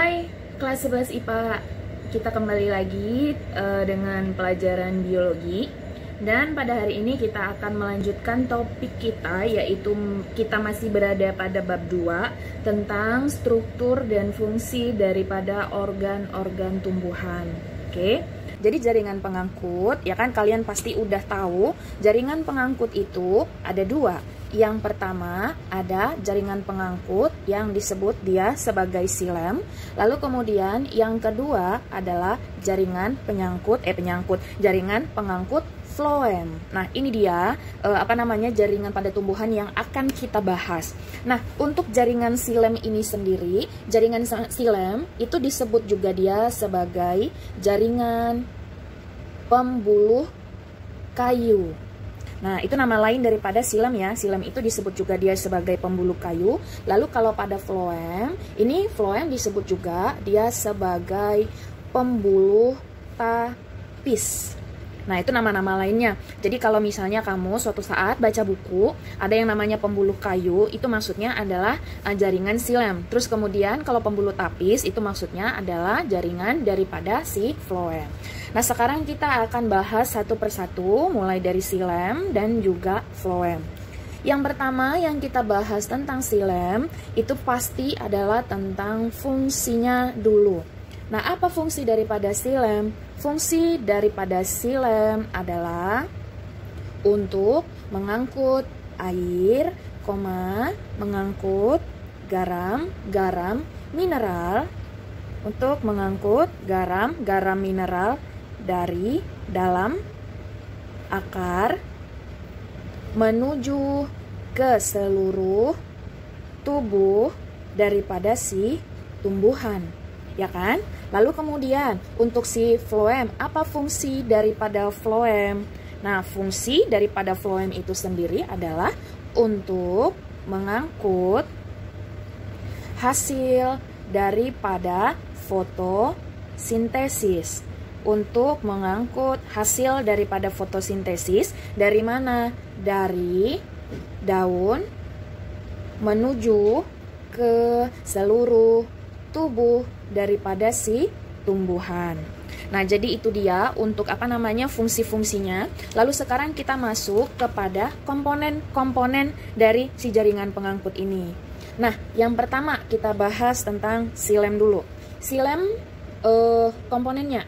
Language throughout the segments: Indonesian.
Hai kelas 11 IPA, kita kembali lagi dengan pelajaran biologi. Dan pada hari ini kita akan melanjutkan topik kita, yaitu kita masih berada pada bab 2 tentang struktur dan fungsi daripada organ-organ tumbuhan. Oke, jadi jaringan pengangkut, ya kan kalian pasti udah tahu jaringan pengangkut itu ada dua. Yang pertama ada jaringan pengangkut yang disebut dia sebagai xilem. Lalu kemudian yang kedua adalah jaringan jaringan pengangkut floem. Nah, ini dia jaringan pada tumbuhan yang akan kita bahas. Nah, untuk jaringan xilem ini sendiri, jaringan xilem itu disebut juga dia sebagai jaringan pembuluh kayu. Nah, itu nama lain daripada xilem ya. Xilem itu disebut juga dia sebagai pembuluh kayu. Lalu kalau pada floem, ini floem disebut juga dia sebagai pembuluh tapis. Nah, itu nama-nama lainnya. Jadi kalau misalnya kamu suatu saat baca buku, ada yang namanya pembuluh kayu, itu maksudnya adalah jaringan xilem. Terus kemudian kalau pembuluh tapis, itu maksudnya adalah jaringan daripada si floem. Nah, sekarang kita akan bahas satu persatu, mulai dari xilem dan juga floem. Yang pertama yang kita bahas tentang xilem, itu pasti adalah tentang fungsinya dulu. Nah, apa fungsi daripada xilem? Fungsi daripada xilem adalah untuk mengangkut air, mengangkut garam mineral, untuk mengangkut garam mineral dari dalam akar menuju ke seluruh tubuh daripada si tumbuhan, ya kan? Lalu kemudian untuk si floem, apa fungsi daripada floem? Nah, fungsi daripada floem itu sendiri adalah untuk mengangkut hasil daripada fotosintesis. Untuk mengangkut hasil daripada fotosintesis dari mana? Dari daun menuju ke seluruh tubuh daripada si tumbuhan. Nah, jadi itu dia untuk fungsi-fungsinya. Lalu sekarang kita masuk kepada komponen-komponen dari si jaringan pengangkut ini. Nah, yang pertama kita bahas tentang xilem dulu. Xilem komponennya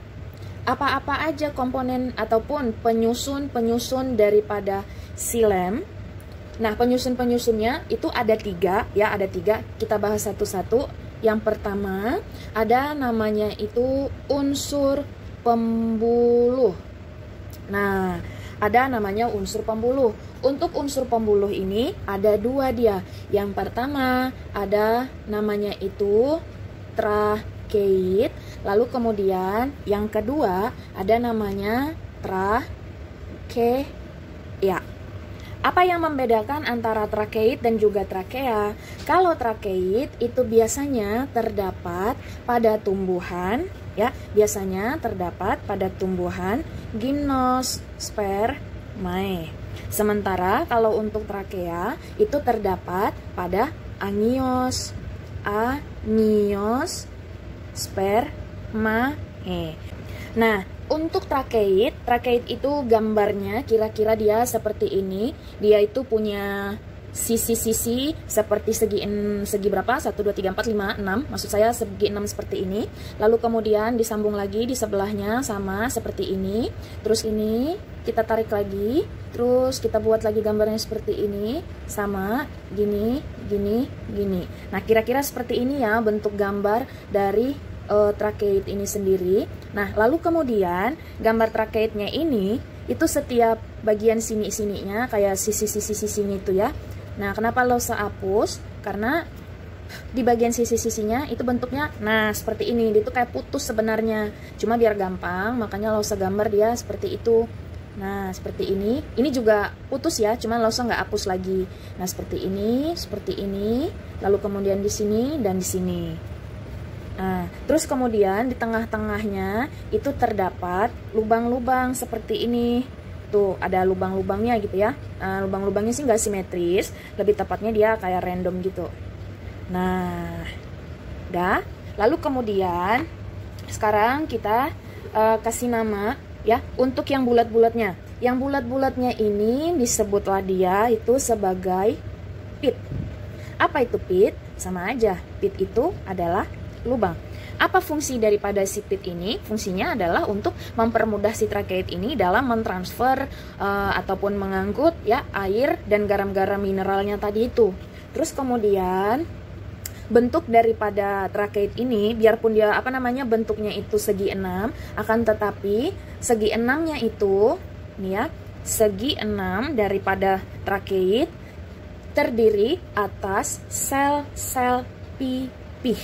apa-apa aja komponen ataupun penyusun daripada xilem. Nah, penyusunnya itu ada tiga. Kita bahas satu-satu. Yang pertama ada namanya itu unsur pembuluh. Nah, ada namanya unsur pembuluh. Untuk unsur pembuluh ini ada dua dia. Yang pertama ada namanya itu trakeit. Lalu kemudian yang kedua ada namanya trakea. Apa yang membedakan antara trakeit dan juga trakea? Kalau trakeit itu biasanya terdapat pada tumbuhan, ya, biasanya terdapat pada tumbuhan Gymnospermae. Sementara kalau untuk trakea itu terdapat pada Angiospermae. Nah, untuk trakeit itu gambarnya kira-kira dia seperti ini. Dia itu punya sisi-sisi seperti segi berapa? 1, 2, 3, 4, 5, 6. Maksud saya segi 6 seperti ini. Lalu kemudian disambung lagi di sebelahnya sama seperti ini. Terus ini kita tarik lagi. Terus kita buat lagi gambarnya seperti ini. Sama, gini. Nah, kira-kira seperti ini ya bentuk gambar dari trakeit ini sendiri. Nah, lalu kemudian gambar trakeitnya ini itu setiap bagian sini-sininya kayak sisi-sisinya itu ya. Nah, kenapa Losa hapus? Karena di bagian sisi-sisinya itu bentuknya seperti ini. Dia itu kayak putus sebenarnya. Cuma biar gampang, makanya Losa gambar dia seperti itu. Nah, seperti ini. Ini juga putus ya, cuman Losa nggak hapus lagi. Nah, seperti ini. Lalu kemudian di sini dan di sini. Nah, terus kemudian di tengah-tengahnya itu terdapat lubang-lubang seperti ini. Tuh, ada lubang-lubangnya gitu ya. Nah, lubang-lubangnya sih nggak simetris, lebih tepatnya dia kayak random gitu. Nah, udah. Lalu kemudian sekarang kita kasih nama ya untuk yang bulat-bulatnya. Yang bulat-bulatnya ini disebutlah dia itu sebagai pit. Apa itu pit? Sama aja, pit itu adalah lubang. Apa fungsi daripada si pit ini? Fungsinya adalah untuk mempermudah si trakeid ini dalam mentransfer ataupun mengangkut ya air dan garam-garam mineralnya tadi itu. Terus kemudian bentuk daripada trakeid ini, biarpun dia bentuknya itu segi 6, akan tetapi segi 6-nya itu nih ya, segi 6 daripada trakeid terdiri atas sel-sel pipih.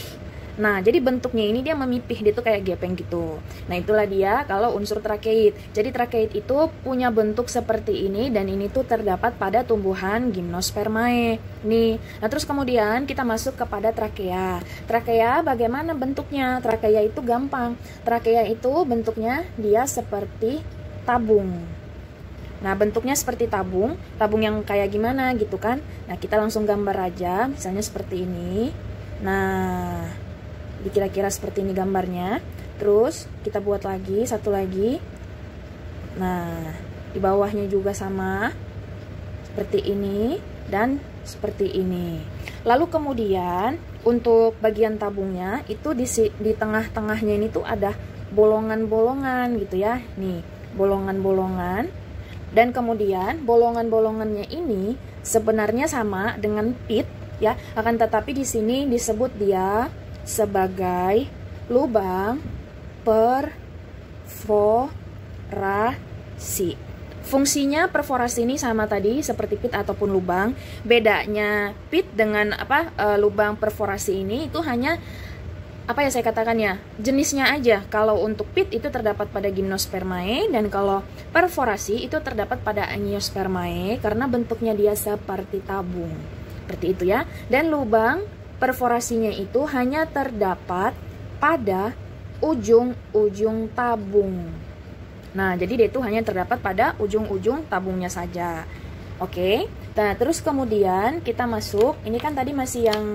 Nah, jadi bentuknya ini dia memipih, dia tuh kayak gepeng gitu. Nah, itulah dia kalau unsur trakeid. Jadi trakeid itu punya bentuk seperti ini, dan ini tuh terdapat pada tumbuhan Gymnospermae. Nih, nah terus kemudian kita masuk kepada trakea. Trakea bagaimana bentuknya? Trakea itu gampang. Trakea itu bentuknya dia seperti tabung. Nah, bentuknya seperti tabung yang kayak gimana gitu kan. Nah, kita langsung gambar aja, misalnya seperti ini. Nah, kira-kira seperti ini gambarnya. Terus kita buat lagi, satu lagi. Nah, di bawahnya juga sama, seperti ini dan seperti ini. Lalu kemudian untuk bagian tabungnya itu di tengah-tengahnya ini tuh ada bolongan-bolongan gitu ya. Nih, bolongan-bolongan. Dan kemudian bolongan-bolongannya ini sebenarnya sama dengan pit ya, akan tetapi di sini disebut dia sebagai lubang perforasi. Fungsinya perforasi ini sama tadi seperti pit ataupun lubang. Bedanya pit dengan lubang perforasi ini itu hanya saya katakan ya, jenisnya aja. Kalau untuk pit itu terdapat pada Gymnospermae, dan kalau perforasi itu terdapat pada Angiospermae karena bentuknya dia seperti tabung. Seperti itu ya. Dan lubang perforasinya itu hanya terdapat pada ujung-ujung tabung. Nah, jadi dia itu hanya terdapat pada ujung-ujung tabungnya saja. Oke. Nah, terus kemudian kita masuk, ini kan tadi masih yang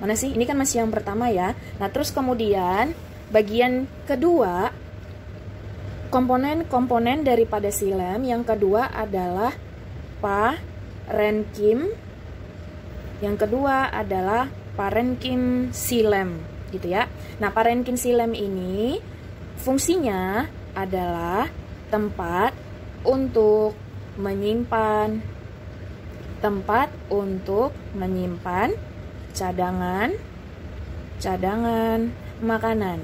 mana sih? Ini kan masih yang pertama ya. Nah, terus kemudian bagian kedua, komponen-komponen daripada xilem yang kedua adalah parenkim. Yang kedua adalah parenkim xilem gitu ya. Nah, parenkim xilem ini fungsinya adalah tempat untuk menyimpan cadangan makanan.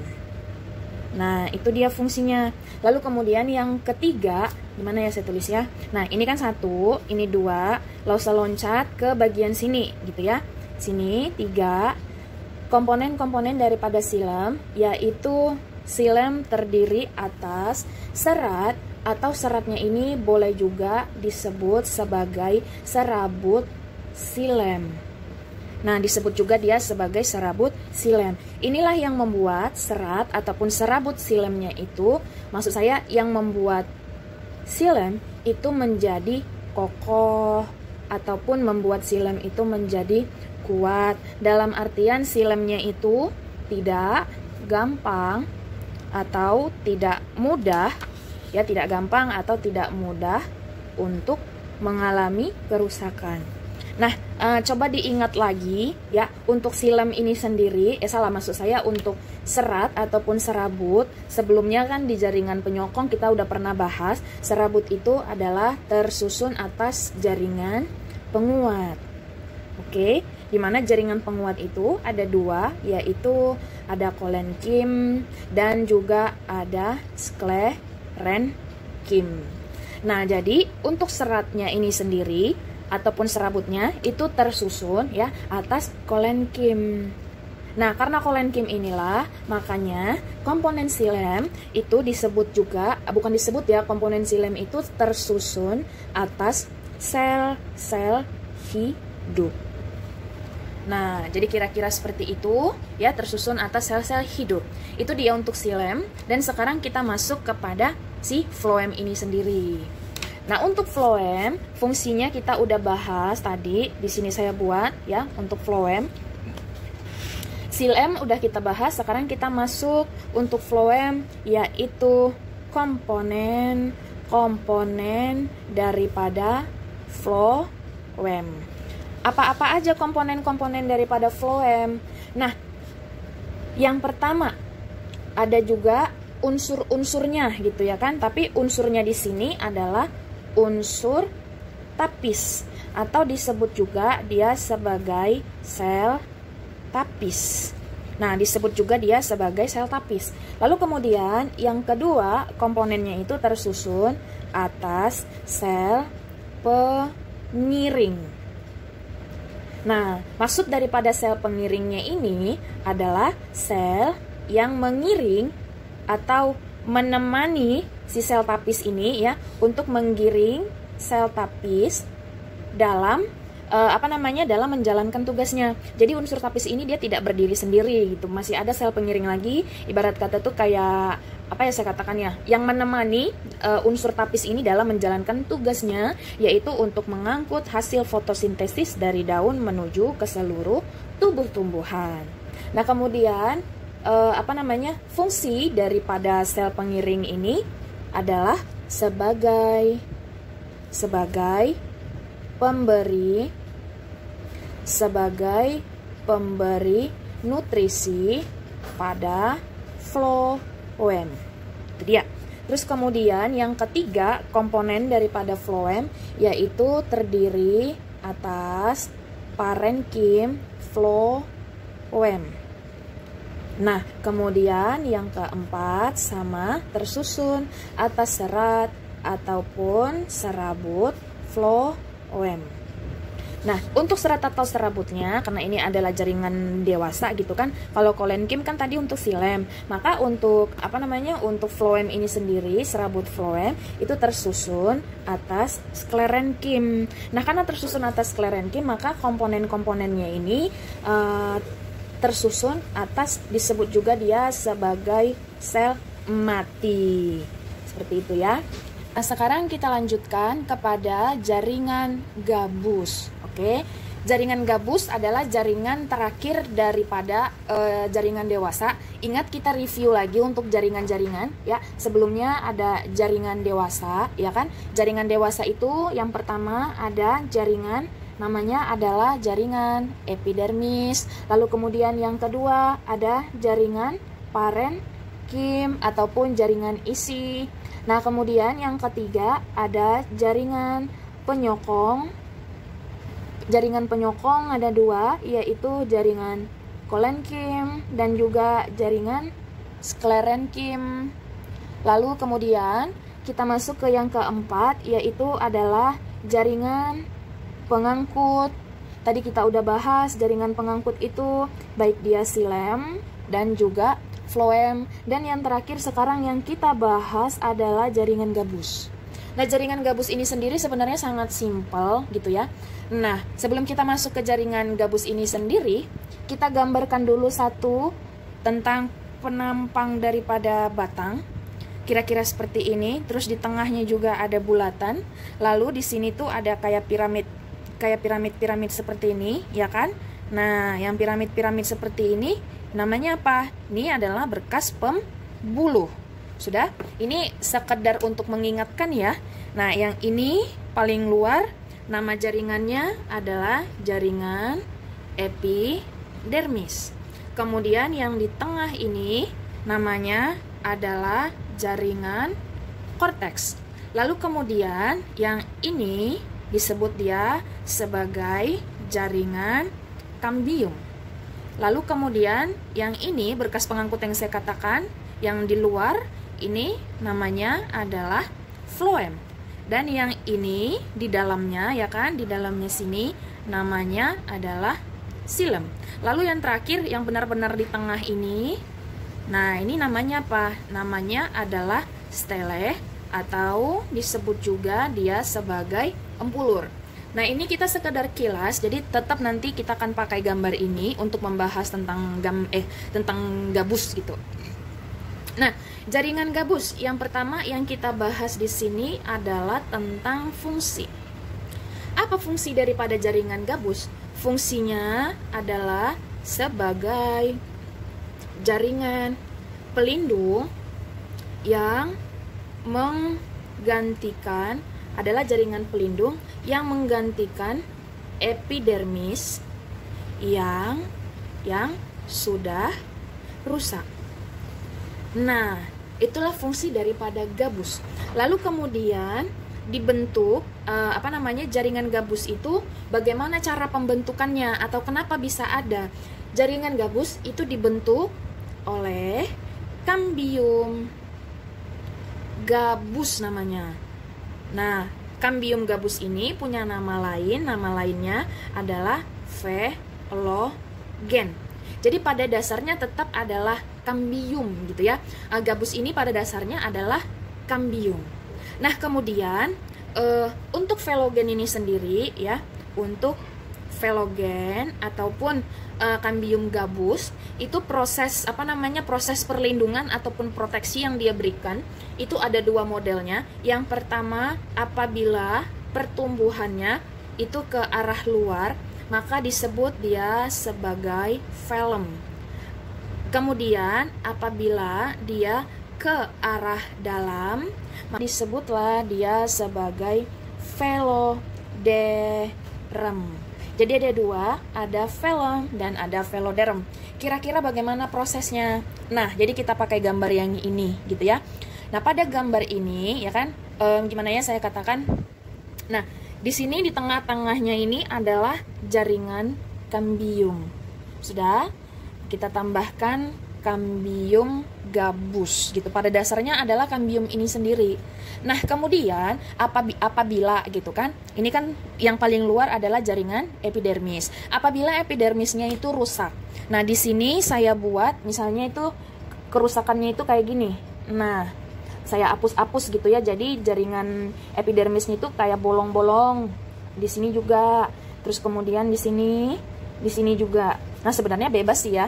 Nah, itu dia fungsinya. Lalu kemudian yang ketiga, gimana ya saya tulis ya? Nah, ini kan 1, ini 2, lalu saya loncat ke bagian sini gitu ya. Sini 3. Komponen-komponen daripada xilem yaitu xilem terdiri atas serat, atau seratnya ini boleh juga disebut sebagai serabut xilem. Nah, disebut juga dia sebagai serabut xilem. Inilah yang membuat serat ataupun serabut xilemnya itu, maksud saya yang membuat xilem itu menjadi kokoh ataupun membuat xilem itu menjadi kuat. Dalam artian xilemnya itu tidak gampang atau tidak mudah, ya, tidak gampang atau tidak mudah untuk mengalami kerusakan. Nah, coba diingat lagi ya, untuk xilem ini sendiri, maksud saya untuk serat ataupun serabut, sebelumnya kan di jaringan penyokong kita udah pernah bahas, serabut itu adalah tersusun atas jaringan penguat. Oke, dimana jaringan penguat itu ada 2, yaitu ada kolenkim dan juga ada sklerenkim. Nah, jadi untuk seratnya ini sendiri ataupun serabutnya itu tersusun ya atas kolenkim. Nah, karena kolenkim inilah makanya komponen xilem itu disebut juga, bukan disebut ya, komponen xilem itu tersusun atas sel-sel hidup. Nah, jadi kira-kira seperti itu ya, tersusun atas sel-sel hidup. Itu dia untuk xilem. Dan sekarang kita masuk kepada si floem ini sendiri. Nah, untuk floem, fungsinya kita udah bahas tadi. Di sini saya buat ya untuk floem. Xilem udah kita bahas, sekarang kita masuk untuk phloem, yaitu komponen daripada phloem. Apa-apa aja komponen-komponen daripada phloem? Nah, yang pertama ada juga unsur-unsurnya gitu ya kan, tapi unsurnya di sini adalah unsur tapis atau disebut juga dia sebagai sel tapis. Nah, disebut juga dia sebagai sel tapis. Lalu kemudian yang kedua, komponennya itu tersusun atas sel pengiring. Nah, maksud daripada sel pengiringnya ini adalah sel yang mengiring atau menemani si sel tapis ini ya untuk menggiring sel tapis dalam dalam menjalankan tugasnya. Jadi unsur tapis ini dia tidak berdiri sendiri gitu, masih ada sel pengiring lagi, ibarat kata tuh kayak apa ya saya katakan ya, yang menemani unsur tapis ini dalam menjalankan tugasnya, yaitu untuk mengangkut hasil fotosintesis dari daun menuju ke seluruh tubuh tumbuhan. Nah, kemudian fungsi daripada sel pengiring ini adalah sebagai pemberi nutrisi pada phloem. Itu dia. Terus kemudian yang ketiga, komponen daripada phloem yaitu terdiri atas parenkim phloem. Nah, kemudian yang keempat sama tersusun atas serat ataupun serabut phloem. Nah, untuk serat atau serabutnya, karena ini adalah jaringan dewasa gitu kan. Kalau kolenkim kan tadi untuk xilem, maka untuk untuk phloem ini sendiri, serabut phloem itu tersusun atas sklerenkim. Nah, karena tersusun atas sklerenkim, maka komponen-komponennya ini tersusun atas, disebut juga dia sebagai sel mati. Seperti itu ya. Nah, sekarang kita lanjutkan kepada jaringan gabus. Oke, jaringan gabus adalah jaringan terakhir daripada jaringan dewasa. Ingat, kita review lagi untuk jaringan-jaringan ya. Sebelumnya ada jaringan dewasa ya kan. Jaringan dewasa itu yang pertama ada jaringan namanya adalah jaringan epidermis. Lalu kemudian yang kedua ada jaringan parenkim ataupun jaringan isi. Nah, kemudian yang ketiga ada jaringan penyokong. Jaringan penyokong ada dua, yaitu jaringan kolenkim dan juga jaringan sklerenkim. Lalu kemudian kita masuk ke yang keempat, yaitu adalah jaringan pengangkut. Tadi kita udah bahas jaringan pengangkut itu baik dia xilem dan juga phloem. Dan yang terakhir sekarang yang kita bahas adalah jaringan gabus. Nah, jaringan gabus ini sendiri sebenarnya sangat simpel gitu ya. Nah, sebelum kita masuk ke jaringan gabus ini sendiri, kita gambarkan dulu satu tentang penampang daripada batang. Kira-kira seperti ini. Terus di tengahnya juga ada bulatan. Lalu di sini tuh ada kayak piramid seperti ini, ya kan? Nah, yang piramid seperti ini namanya apa? Ini adalah berkas pembuluh. Sudah? Ini sekedar untuk mengingatkan ya. Nah, yang ini paling luar, nama jaringannya adalah jaringan epidermis. Kemudian yang di tengah ini namanya adalah jaringan korteks. Lalu kemudian yang ini disebut dia sebagai jaringan kambium. Lalu kemudian yang ini berkas pengangkut yang saya katakan, yang di luar ini namanya adalah phloem. Dan yang ini di dalamnya ya kan, di dalamnya sini namanya adalah xilem. Lalu yang terakhir yang benar-benar di tengah ini, nah ini namanya apa? Namanya adalah stele atau disebut juga dia sebagai empulur. Nah, ini kita sekedar kilas, jadi tetap nanti kita akan pakai gambar ini untuk membahas tentang gabus gitu. Nah, jaringan gabus yang pertama yang kita bahas di sini adalah tentang fungsi. Apa fungsi daripada jaringan gabus? Fungsinya adalah sebagai jaringan pelindung yang menggantikan epidermis yang sudah rusak. Nah, itulah fungsi daripada gabus. Lalu kemudian dibentuk jaringan gabus itu, bagaimana cara pembentukannya atau kenapa bisa ada? Jaringan gabus itu dibentuk oleh kambium gabus namanya. Nah, kambium gabus ini punya nama lainnya adalah velogen. Jadi pada dasarnya tetap adalah kambium gitu ya. Gabus ini pada dasarnya adalah kambium. Nah, kemudian untuk velogen ini sendiri ya, untuk velogen ataupun kambium gabus itu proses perlindungan ataupun proteksi yang dia berikan itu ada dua modelnya. Yang pertama, apabila pertumbuhannya itu ke arah luar, maka disebut dia sebagai velum. Kemudian apabila dia ke arah dalam, maka disebutlah dia sebagai veloderm. Jadi ada dua, ada velum dan ada veloderm. Kira-kira bagaimana prosesnya? Nah, jadi kita pakai gambar yang ini gitu ya. Nah, pada gambar ini ya kan, gimana ya saya katakan? Nah, di sini di tengah-tengahnya ini adalah jaringan kambium. Sudah, kita tambahkan kambium gabus gitu. Pada dasarnya adalah kambium ini sendiri. Nah, kemudian apabila gitu kan, ini kan yang paling luar adalah jaringan epidermis. Apabila epidermisnya itu rusak. Nah, di sini saya buat misalnya itu kerusakannya itu kayak gini. Nah, saya hapus-hapus gitu ya. Jadi jaringan epidermisnya itu kayak bolong-bolong. Di sini juga. Terus kemudian di sini juga. Nah, sebenarnya bebas sih ya.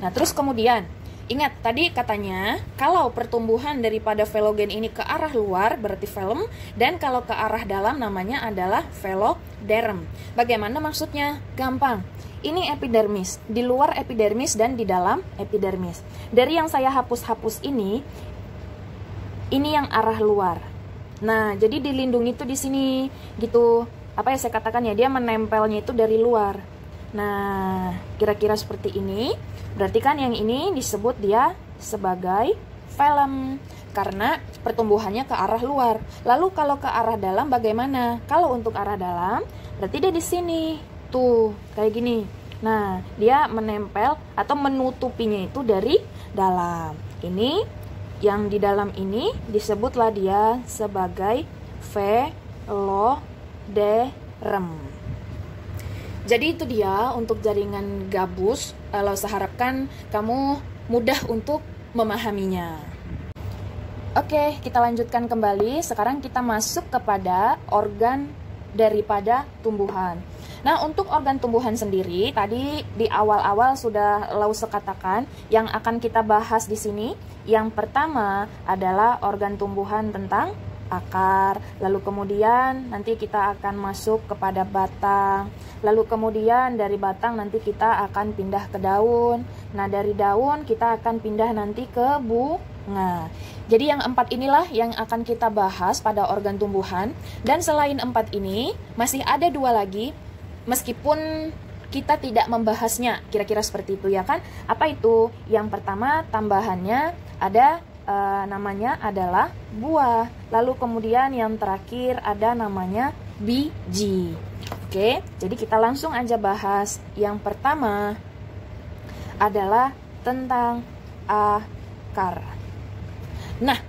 Nah, terus kemudian, ingat tadi katanya kalau pertumbuhan daripada velogen ini ke arah luar berarti velum, dan kalau ke arah dalam namanya adalah veloderm. Bagaimana maksudnya? Gampang. Ini epidermis, di luar epidermis dan di dalam epidermis. Dari yang saya hapus-hapus ini yang arah luar. Nah, jadi dilindungi itu di sini gitu. Apa ya saya katakan ya, dia menempelnya itu dari luar. Nah, kira-kira seperti ini. Berarti kan yang ini disebut dia sebagai velum karena pertumbuhannya ke arah luar. Lalu kalau ke arah dalam bagaimana? Kalau untuk arah dalam berarti dia di sini. Tuh, kayak gini. Nah, dia menempel atau menutupinya itu dari dalam. Ini yang di dalam ini disebutlah dia sebagai veloderm. Jadi itu dia untuk jaringan gabus. Kalau saya harapkan kamu mudah untuk memahaminya. Oke, kita lanjutkan kembali. Sekarang kita masuk kepada organ daripada tumbuhan. Nah, untuk organ tumbuhan sendiri, tadi di awal-awal sudah Lause katakan yang akan kita bahas di sini. Yang pertama adalah organ tumbuhan tentang akar, lalu kemudian nanti kita akan masuk kepada batang, lalu kemudian dari batang nanti kita akan pindah ke daun. Nah, dari daun kita akan pindah nanti ke bunga. Jadi yang 4 inilah yang akan kita bahas pada organ tumbuhan. Dan selain 4 ini masih ada 2 lagi, meskipun kita tidak membahasnya, kira-kira seperti itu ya kan. Apa itu? Yang pertama tambahannya ada namanya adalah buah. Lalu kemudian yang terakhir ada namanya biji. Oke, jadi kita langsung aja bahas. Yang pertama adalah tentang akar. Nah,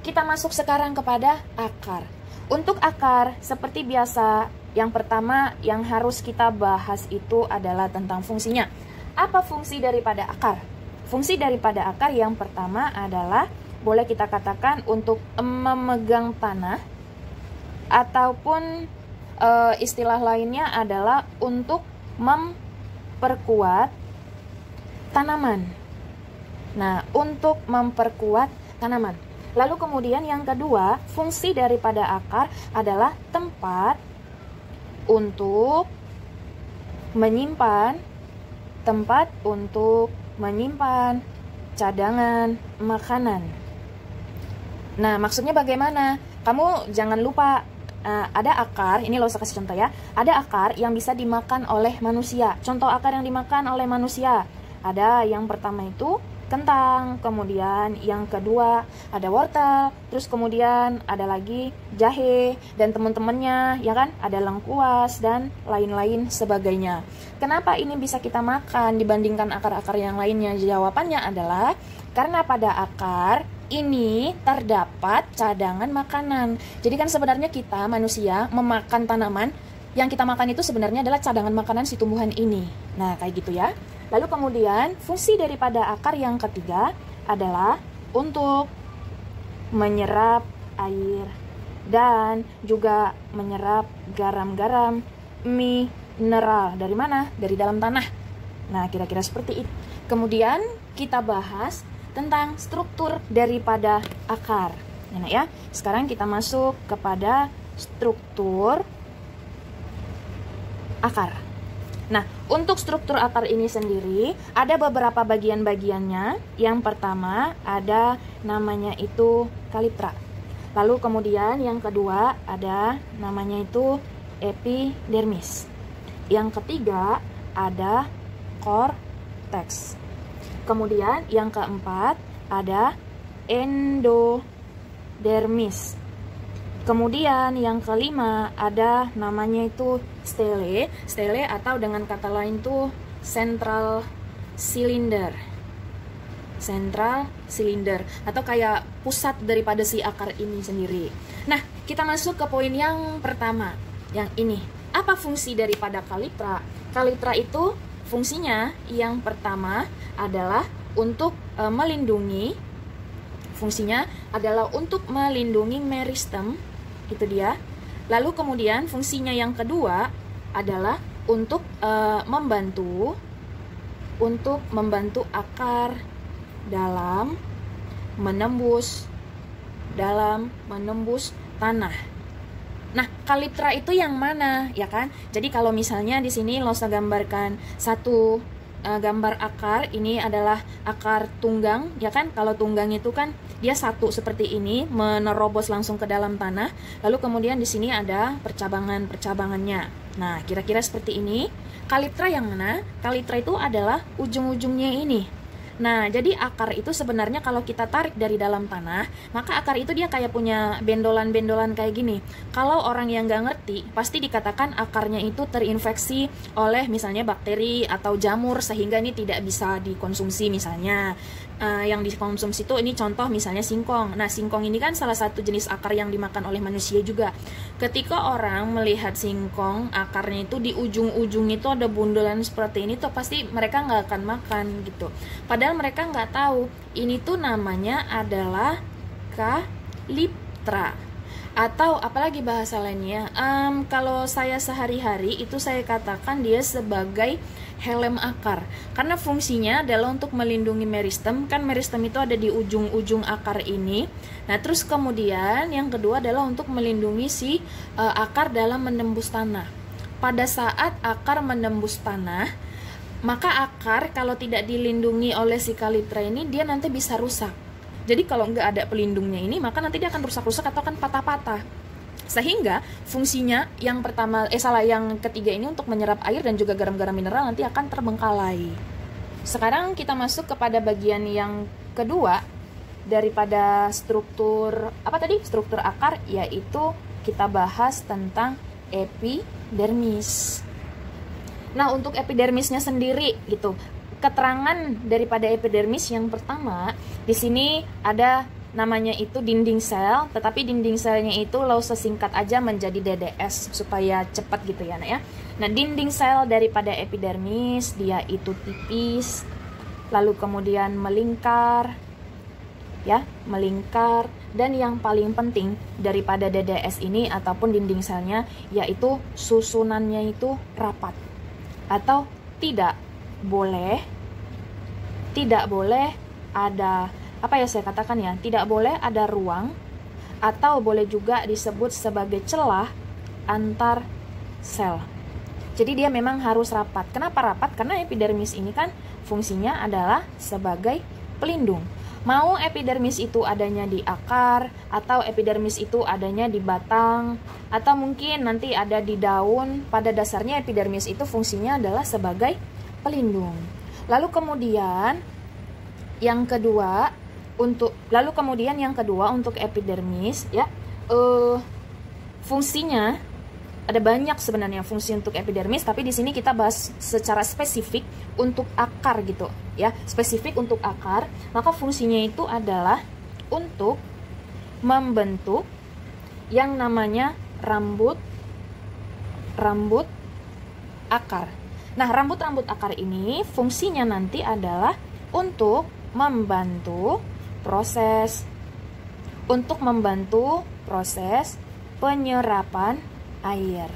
kita masuk sekarang kepada akar. Untuk akar, seperti biasa, yang pertama yang harus kita bahas itu adalah tentang fungsinya. Apa fungsi daripada akar? Fungsi daripada akar yang pertama adalah boleh kita katakan untuk memegang tanah, ataupun istilah lainnya adalah untuk memperkuat tanaman. Nah, untuk memperkuat tanaman. Lalu kemudian yang kedua, fungsi daripada akar adalah tempat untuk menyimpan tempat untuk menyimpan cadangan makanan. Nah, maksudnya bagaimana? Kamu jangan lupa ada akar, ini lo usah kasih contoh ya. Ada akar yang bisa dimakan oleh manusia. Contoh akar yang dimakan oleh manusia. Ada yang pertama itu kentang, kemudian yang kedua ada wortel, terus kemudian ada lagi jahe dan teman-temannya, ya kan? Ada lengkuas dan lain-lain sebagainya. Kenapa ini bisa kita makan dibandingkan akar-akar yang lainnya? Jawabannya adalah karena pada akar ini terdapat cadangan makanan. Jadi kan sebenarnya kita manusia memakan tanaman, yang kita makan itu sebenarnya adalah cadangan makanan si tumbuhan ini. Nah, kayak gitu ya. Lalu kemudian fungsi daripada akar yang ketiga adalah untuk menyerap air dan juga menyerap garam-garam mineral. Dari mana? Dari dalam tanah. Nah, kira-kira seperti itu. Kemudian kita bahas tentang struktur daripada akar. Nah, ya. Sekarang kita masuk kepada struktur akar. Nah, untuk struktur akar ini sendiri ada beberapa bagian-bagiannya. Yang pertama ada namanya itu kaliptra. Lalu kemudian yang kedua ada namanya itu epidermis. Yang ketiga ada korteks. Kemudian yang keempat ada endodermis. Kemudian yang kelima ada namanya itu stele atau dengan kata lain tuh central cylinder atau kayak pusat daripada si akar ini sendiri. Nah, kita masuk ke poin yang pertama, yang ini. Apa fungsi daripada kaliptra? Kaliptra itu fungsinya yang pertama adalah untuk melindungi meristem, itu dia. Lalu kemudian fungsinya yang kedua adalah untuk membantu akar dalam menembus tanah. Nah, kaliptra itu yang mana, ya kan? Jadi kalau misalnya di sini lo gambarkan satu gambar akar, ini adalah akar tunggang, ya kan? Kalau tunggang itu kan dia satu seperti ini, menerobos langsung ke dalam tanah. Lalu kemudian di sini ada percabangannya. Nah, kira-kira seperti ini. Kaliptra yang mana? Kaliptra itu adalah ujung-ujungnya ini. Nah, jadi akar itu sebenarnya kalau kita tarik dari dalam tanah, maka akar itu dia kayak punya bendolan-bendolan kayak gini. Kalau orang yang nggak ngerti, pasti dikatakan akarnya itu terinfeksi oleh misalnya bakteri atau jamur, sehingga ini tidak bisa dikonsumsi misalnya. Yang dikonsumsi itu ini contoh misalnya singkong. Nah, singkong ini kan salah satu jenis akar yang dimakan oleh manusia juga. Ketika orang melihat singkong, akarnya itu di ujung-ujung itu ada bundelan seperti ini tuh, pasti mereka nggak akan makan gitu. Padahal mereka nggak tahu ini tuh namanya adalah kaliptra. Atau apalagi bahasa lainnya, kalau saya sehari-hari itu saya katakan dia sebagai helm akar, karena fungsinya adalah untuk melindungi meristem. Kan meristem itu ada di ujung-ujung akar ini. Nah, terus kemudian yang kedua adalah untuk melindungi si akar dalam menembus tanah. Pada saat akar menembus tanah, maka akar kalau tidak dilindungi oleh si kaliptra ini, dia nanti bisa rusak. Jadi kalau nggak ada pelindungnya ini, maka nanti dia akan rusak-rusak atau akan patah-patah. Sehingga fungsinya yang ketiga ini untuk menyerap air dan juga garam-garam mineral nanti akan terbengkalai. Sekarang kita masuk kepada bagian yang kedua daripada struktur akar, yaitu kita bahas tentang epidermis. Nah, untuk epidermisnya sendiri gitu. Keterangan daripada epidermis yang pertama, di sini ada namanya itu dinding sel, tetapi dinding selnya itu lo sesingkat aja menjadi DDS supaya cepat gitu ya, Nak ya. Nah, dinding sel daripada epidermis dia itu tipis, lalu kemudian melingkar, dan yang paling penting daripada DDS ini ataupun dinding selnya yaitu susunannya itu rapat, atau tidak boleh ada tidak boleh ada ruang, atau boleh juga disebut sebagai celah antar sel. Jadi dia memang harus rapat. Kenapa rapat? Karena epidermis ini kan fungsinya adalah sebagai pelindung. Mau epidermis itu adanya di akar, atau epidermis itu adanya di batang, atau mungkin nanti ada di daun, pada dasarnya epidermis itu fungsinya adalah sebagai pelindung. Lalu kemudian yang kedua untuk epidermis ya, fungsinya ada banyak sebenarnya fungsi untuk epidermis, tapi di sini kita bahas secara spesifik untuk akar gitu ya, spesifik untuk akar. Maka fungsinya itu adalah untuk membentuk yang namanya rambut akar. Nah, rambut akar ini fungsinya nanti adalah untuk membantu proses penyerapan air.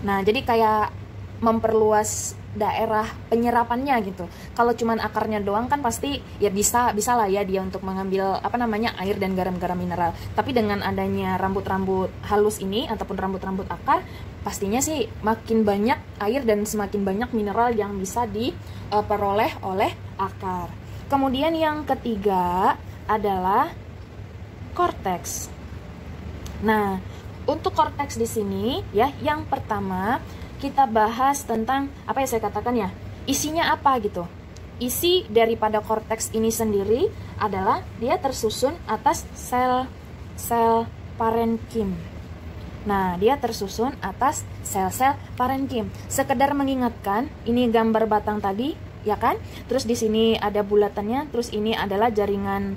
Nah, jadi kayak memperluas daerah penyerapannya gitu. Kalau cuman akarnya doang kan pasti ya bisa lah ya dia untuk mengambil air dan garam-garam mineral. Tapi dengan adanya rambut-rambut halus ini ataupun rambut-rambut akar, pastinya sih makin banyak air dan semakin banyak mineral yang bisa diperoleh oleh akar. Kemudian yang ketiga adalah korteks. Nah, untuk korteks di sini ya, yang pertama kita bahas tentang apa yang saya katakan ya, isinya apa gitu. Isi daripada korteks ini sendiri adalah dia tersusun atas sel-sel parenkim. Nah, dia tersusun atas sel-sel parenkim. Sekedar mengingatkan, ini gambar batang tadi, ya kan? Terus di sini ada bulatannya, terus ini adalah jaringan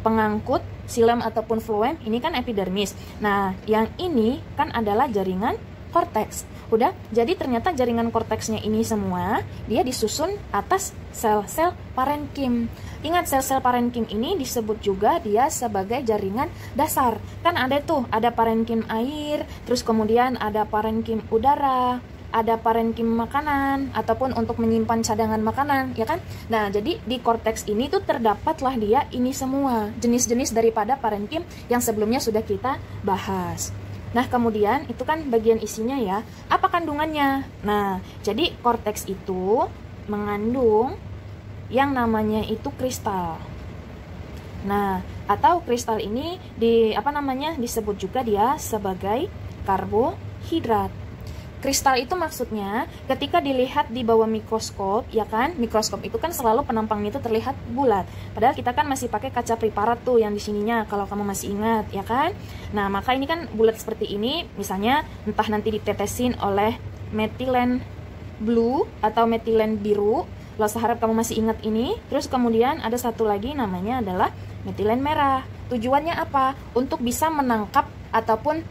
pengangkut silem ataupun floem, ini kan epidermis. Nah, yang ini kan adalah jaringan korteks. Udah, jadi ternyata jaringan korteksnya ini semua dia disusun atas sel-sel parenkim. Ingat, sel-sel parenkim ini disebut juga dia sebagai jaringan dasar. Kan ada tuh, ada parenkim air, terus kemudian ada parenkim udara, ada parenkim makanan ataupun untuk menyimpan cadangan makanan, ya kan? Nah, jadi di korteks ini tuh terdapatlah dia ini semua jenis-jenis daripada parenkim yang sebelumnya sudah kita bahas. Nah, kemudian itu kan bagian isinya ya. Apa kandungannya? Nah, jadi korteks itu mengandung yang namanya itu kristal. Nah, atau kristal ini disebut juga dia sebagai karbohidrat. Kristal itu maksudnya ketika dilihat di bawah mikroskop, ya kan? Mikroskop itu kan selalu penampangnya itu terlihat bulat. Padahal kita kan masih pakai kaca preparat tuh yang di sininya, kalau kamu masih ingat, ya kan? Nah, maka ini kan bulat seperti ini, misalnya entah nanti ditetesin oleh metilen blue atau metilen biru. Lo harap kamu masih ingat ini. Terus kemudian ada satu lagi namanya adalah metilen merah. Tujuannya apa? Untuk bisa menangkap ataupun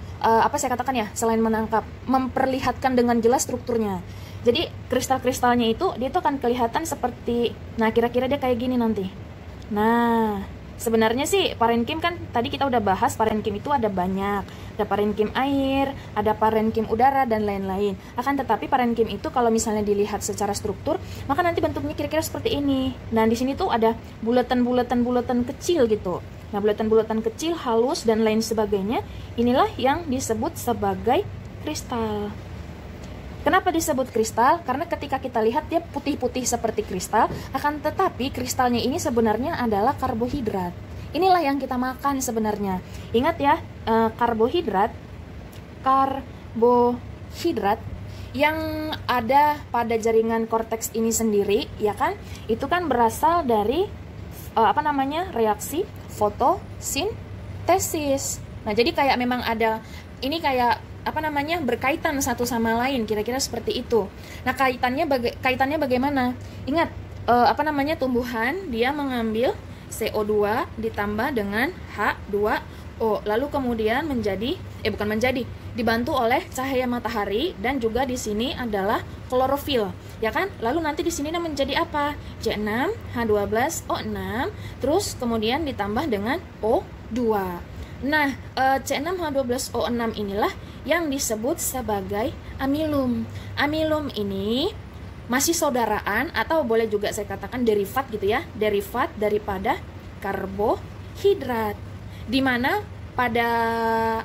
selain menangkap, memperlihatkan dengan jelas strukturnya. Jadi kristal-kristalnya itu dia tuh akan kelihatan seperti, nah kira-kira dia kayak gini nanti. Nah, sebenarnya sih parenkim kan tadi kita udah bahas, parenkim itu ada banyak. Ada parenkim air, ada parenkim udara dan lain-lain. Akan tetapi parenkim itu kalau misalnya dilihat secara struktur, maka nanti bentuknya kira-kira seperti ini. Nah, di sini tuh ada bulatan kecil gitu. Nah, bulatan-bulatan kecil, halus, dan lain sebagainya, inilah yang disebut sebagai kristal. Kenapa disebut kristal? Karena ketika kita lihat dia putih-putih seperti kristal, akan tetapi kristalnya ini sebenarnya adalah karbohidrat. Inilah yang kita makan sebenarnya. Ingat ya, karbohidrat yang ada pada jaringan korteks ini sendiri, ya kan? Itu kan berasal dari reaksi fotosintesis. Nah, jadi kayak memang ada ini kayak berkaitan satu sama lain, kira-kira seperti itu. Nah, kaitannya bagaimana? Ingat, tumbuhan dia mengambil CO2 ditambah dengan H2O, lalu kemudian dibantu oleh cahaya matahari, dan juga di sini adalah klorofil, ya kan? Lalu nanti di sini menjadi apa? C6H12O6, terus kemudian ditambah dengan O2. Nah, C6H12O6 inilah yang disebut sebagai amilum. Amilum ini masih saudaraan atau boleh juga saya katakan derivat gitu ya, derivat daripada karbohidrat. Di mana pada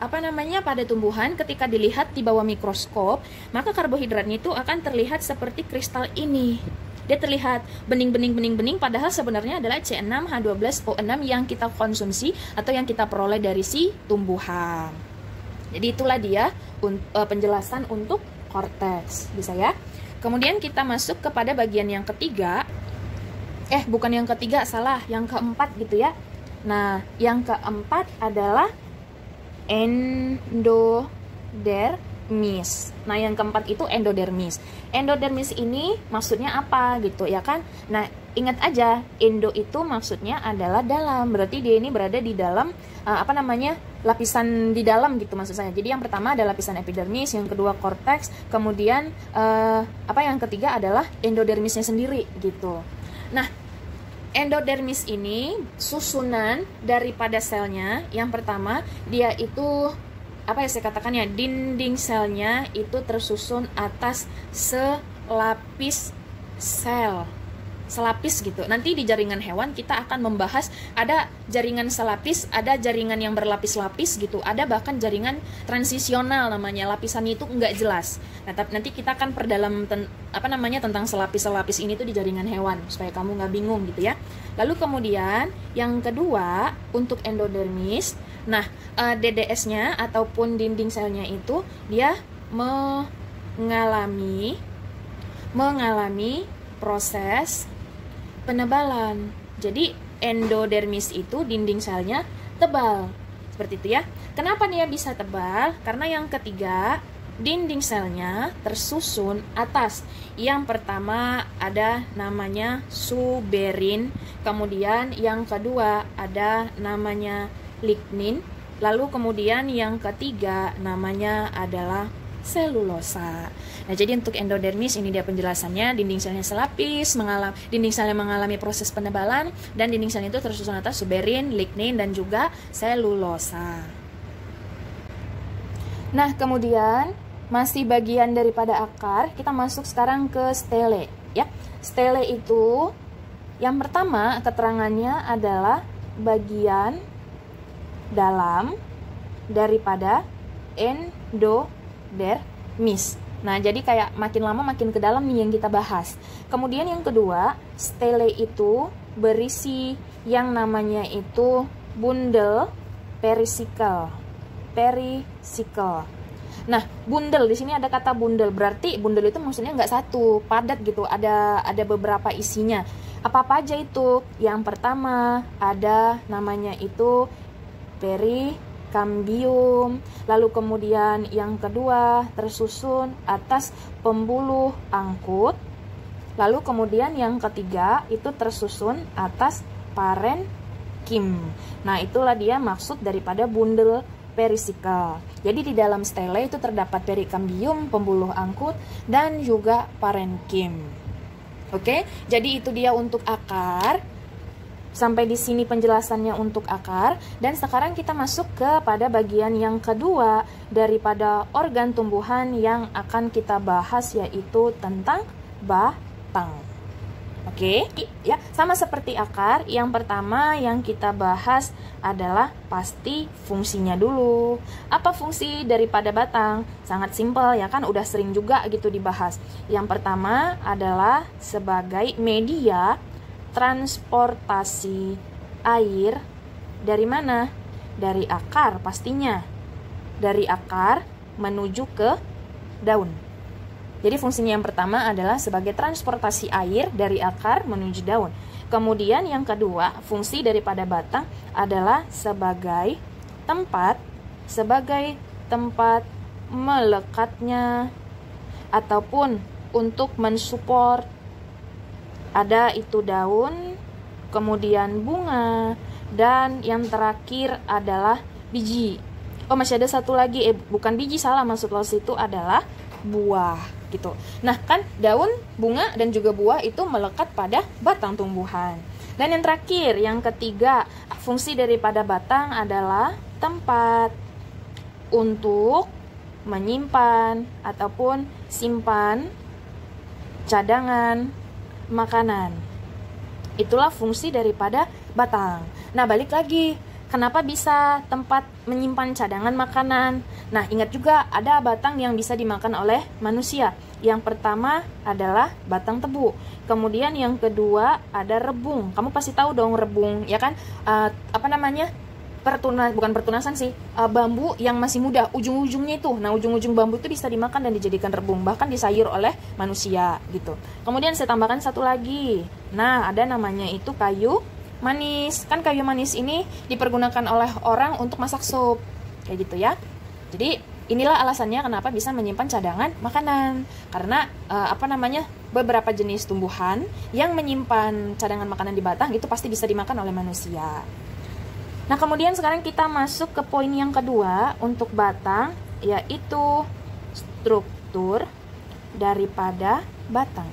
pada tumbuhan ketika dilihat di bawah mikroskop, maka karbohidratnya itu akan terlihat seperti kristal ini. Dia terlihat bening-bening padahal sebenarnya adalah C6H12O6 yang kita konsumsi atau yang kita peroleh dari si tumbuhan. Jadi itulah dia penjelasan untuk korteks, bisa ya. Kemudian kita masuk kepada bagian yang ketiga. Bukan yang ketiga, salah, yang keempat gitu ya. Nah, yang keempat adalah endodermis. Nah, yang keempat itu endodermis. Endodermis ini maksudnya apa gitu ya kan? Nah, ingat aja, endo itu maksudnya adalah dalam. Berarti dia ini berada di dalam lapisan di dalam gitu maksud saya. Jadi yang pertama adalah lapisan epidermis, yang kedua korteks, kemudian yang ketiga adalah endodermisnya sendiri gitu. Nah, endodermis ini susunan daripada selnya. Yang pertama, dia itu saya katakan ya, dinding selnya itu tersusun atas selapis sel. Selapis gitu. Nanti di jaringan hewan kita akan membahas ada jaringan selapis, ada jaringan yang berlapis-lapis gitu, ada bahkan jaringan transisional namanya, lapisannya itu enggak jelas. Nah, nanti kita akan perdalam tentang selapis-selapis ini tuh di jaringan hewan supaya kamu nggak bingung gitu ya. Lalu kemudian yang kedua untuk endodermis, nah DDS-nya ataupun dinding selnya itu dia mengalami proses penebalan. Jadi endodermis itu dinding selnya tebal. Seperti itu ya. Kenapa dia bisa tebal? Karena yang ketiga, dinding selnya tersusun atas. Yang pertama ada namanya suberin, kemudian yang kedua ada namanya lignin, lalu kemudian yang ketiga namanya adalah selulosa. Nah, jadi untuk endodermis ini dia penjelasannya, dinding selnya selapis, dinding selnya mengalami proses penebalan, dan dinding selnya itu tersusun atas suberin, lignin, dan juga selulosa. Nah, kemudian masih bagian daripada akar, kita masuk sekarang ke stele ya. Stele itu yang pertama keterangannya adalah bagian dalam daripada endodermis. Nah, jadi kayak makin lama makin ke dalam nih yang kita bahas. Kemudian yang kedua, stele itu berisi yang namanya itu bundel perisikel. Nah, bundel di sini ada kata bundel, berarti bundel itu maksudnya nggak satu, padat gitu, ada beberapa isinya. Apa aja itu? Yang pertama ada namanya itu perikambium, lalu kemudian yang kedua tersusun atas pembuluh angkut, lalu kemudian yang ketiga itu tersusun atas parenkim. Nah, itulah dia maksud daripada bundel perisikel. Jadi di dalam stele itu terdapat perikambium, pembuluh angkut, dan juga parenkim. Oke, jadi itu dia untuk akar. Sampai di sini penjelasannya untuk akar. Dan sekarang kita masuk kepada bagian yang kedua daripada organ tumbuhan yang akan kita bahas, yaitu tentang batang. Oke, ya, sama seperti akar, yang pertama yang kita bahas adalah pasti fungsinya dulu. Apa fungsi daripada batang? Sangat simpel ya kan, udah sering juga gitu dibahas. Yang pertama adalah sebagai media transportasi air dari mana? Dari akar pastinya. Dari akar menuju ke daun. Jadi fungsinya yang pertama adalah sebagai transportasi air dari akar menuju daun. Kemudian yang kedua, fungsi daripada batang adalah sebagai tempat melekatnya ataupun untuk mensupport. Ada itu daun, kemudian bunga, dan yang terakhir adalah biji. Oh, masih ada satu lagi, bukan biji, salah, maksud lo itu adalah buah gitu. Nah, kan daun, bunga, dan juga buah itu melekat pada batang tumbuhan. Dan yang terakhir, yang ketiga, fungsi daripada batang adalah tempat untuk menyimpan ataupun simpan cadangan makanan. Itulah fungsi daripada batang. Nah, balik lagi, Kenapa bisa tempat menyimpan cadangan makanan? Nah, ingat juga ada batang yang bisa dimakan oleh manusia. Yang pertama adalah batang tebu. Kemudian yang kedua ada rebung. Kamu pasti tahu dong rebung, ya kan? Bukan pertunasan sih, bambu yang masih muda, ujung-ujungnya itu. Nah, ujung-ujung bambu itu bisa dimakan dan dijadikan rebung, bahkan disayur oleh manusia gitu. Kemudian saya tambahkan satu lagi. Nah, ada namanya itu kayu manis. Kan kayu manis ini dipergunakan oleh orang untuk masak sup. Kayak gitu ya. Jadi, inilah alasannya kenapa bisa menyimpan cadangan makanan. Karena beberapa jenis tumbuhan yang menyimpan cadangan makanan di batang itu pasti bisa dimakan oleh manusia. Nah, kemudian sekarang kita masuk ke poin yang kedua untuk batang, yaitu struktur daripada batang.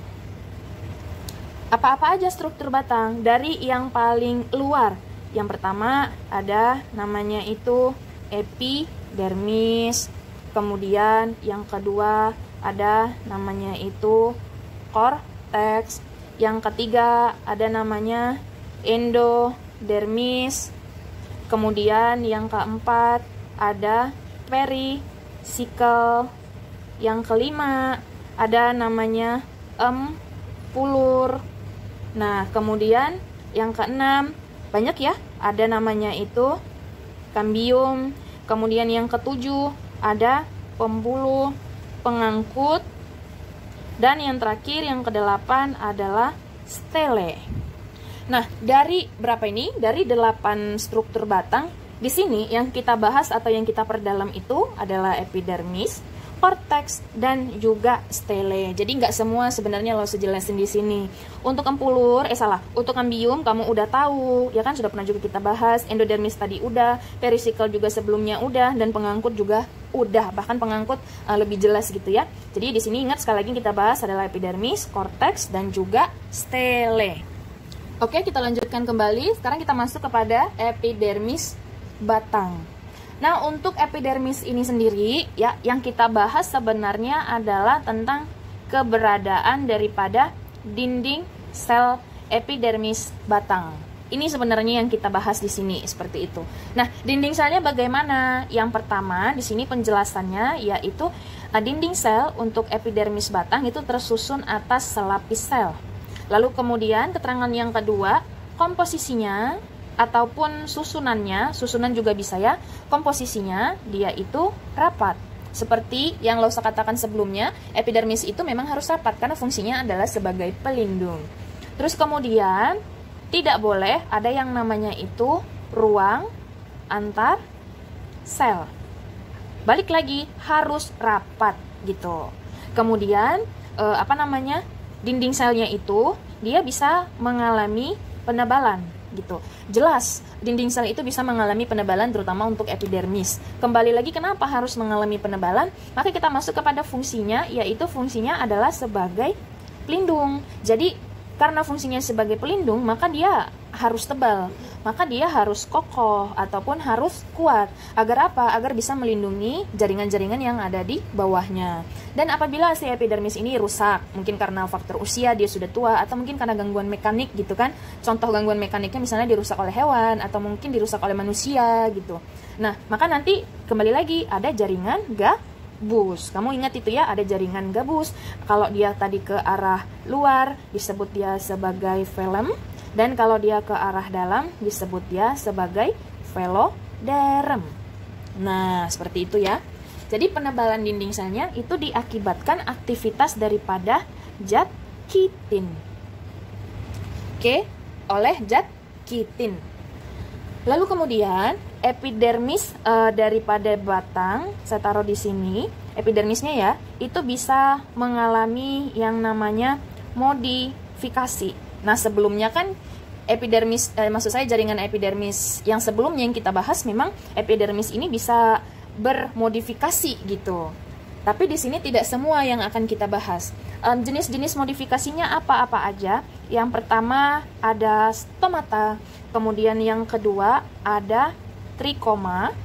Apa-apa aja struktur batang? Dari yang paling luar. Yang pertama ada namanya itu epidermis. Kemudian yang kedua ada namanya itu korteks. Yang ketiga ada namanya endodermis. Kemudian yang keempat ada perisikkel. Yang kelima ada namanya empulur. Nah, kemudian yang keenam banyak ya, ada namanya itu kambium. Kemudian yang ketujuh ada pembuluh, pengangkut. Dan yang terakhir yang kedelapan adalah stele. Nah, dari berapa ini? Dari 8 struktur batang. Di sini yang kita bahas atau yang kita perdalam itu adalah epidermis, korteks, dan juga stele. Jadi nggak semua sebenarnya lo sejelasin di sini. Untuk untuk kambium kamu udah tahu, ya kan, sudah pernah juga kita bahas. Endodermis tadi udah, perisikkel juga sebelumnya udah, dan pengangkut juga udah. Bahkan pengangkut lebih jelas gitu ya. Jadi di sini ingat sekali lagi kita bahas adalah epidermis, korteks, dan juga stele. Oke, kita lanjutkan kembali. Sekarang kita masuk kepada epidermis batang. Nah, untuk epidermis ini sendiri, ya, yang kita bahas sebenarnya adalah tentang keberadaan daripada dinding sel epidermis batang. Ini sebenarnya yang kita bahas di sini, seperti itu. Nah, dinding selnya bagaimana? Yang pertama, di sini penjelasannya yaitu dinding sel untuk epidermis batang itu tersusun atas selapis sel. Lalu kemudian keterangan yang kedua, komposisinya ataupun susunan juga bisa ya, komposisinya dia itu rapat. Seperti yang lo katakan sebelumnya, epidermis itu memang harus rapat karena fungsinya adalah sebagai pelindung. Terus kemudian tidak boleh ada yang namanya itu ruang antar sel. Balik lagi, harus rapat gitu. Kemudian dinding selnya itu dia bisa mengalami penebalan gitu. Jelas, dinding sel itu bisa mengalami penebalan terutama untuk epidermis. Kembali lagi kenapa harus mengalami penebalan? Maka kita masuk kepada fungsinya, yaitu fungsinya adalah sebagai pelindung. Jadi, karena fungsinya sebagai pelindung, maka dia harus tebal, maka dia harus kokoh ataupun harus kuat. Agar apa? Agar bisa melindungi jaringan-jaringan yang ada di bawahnya. Dan apabila si epidermis ini rusak, mungkin karena faktor usia, dia sudah tua, atau mungkin karena gangguan mekanik gitu kan. Contoh gangguan mekaniknya misalnya dirusak oleh hewan, atau mungkin dirusak oleh manusia gitu. Nah, maka nanti kembali lagi ada jaringan gabus. Kamu ingat itu ya, ada jaringan gabus. Kalau dia tadi ke arah luar, disebut dia sebagai velum. Dan kalau dia ke arah dalam, disebut dia sebagai veloderm. Nah, seperti itu ya. Jadi penebalan dinding selnya itu diakibatkan aktivitas daripada zat kitin. Oke, oleh zat kitin. Lalu kemudian epidermis daripada batang, saya taruh di sini, epidermisnya ya, itu bisa mengalami yang namanya modifikasi. Nah, sebelumnya kan epidermis, maksud saya jaringan epidermis yang sebelumnya yang kita bahas, memang epidermis ini bisa bermodifikasi gitu. Tapi di sini tidak semua yang akan kita bahas. Jenis-jenis modifikasinya apa-apa aja? Yang pertama ada stomata, kemudian yang kedua ada trikoma,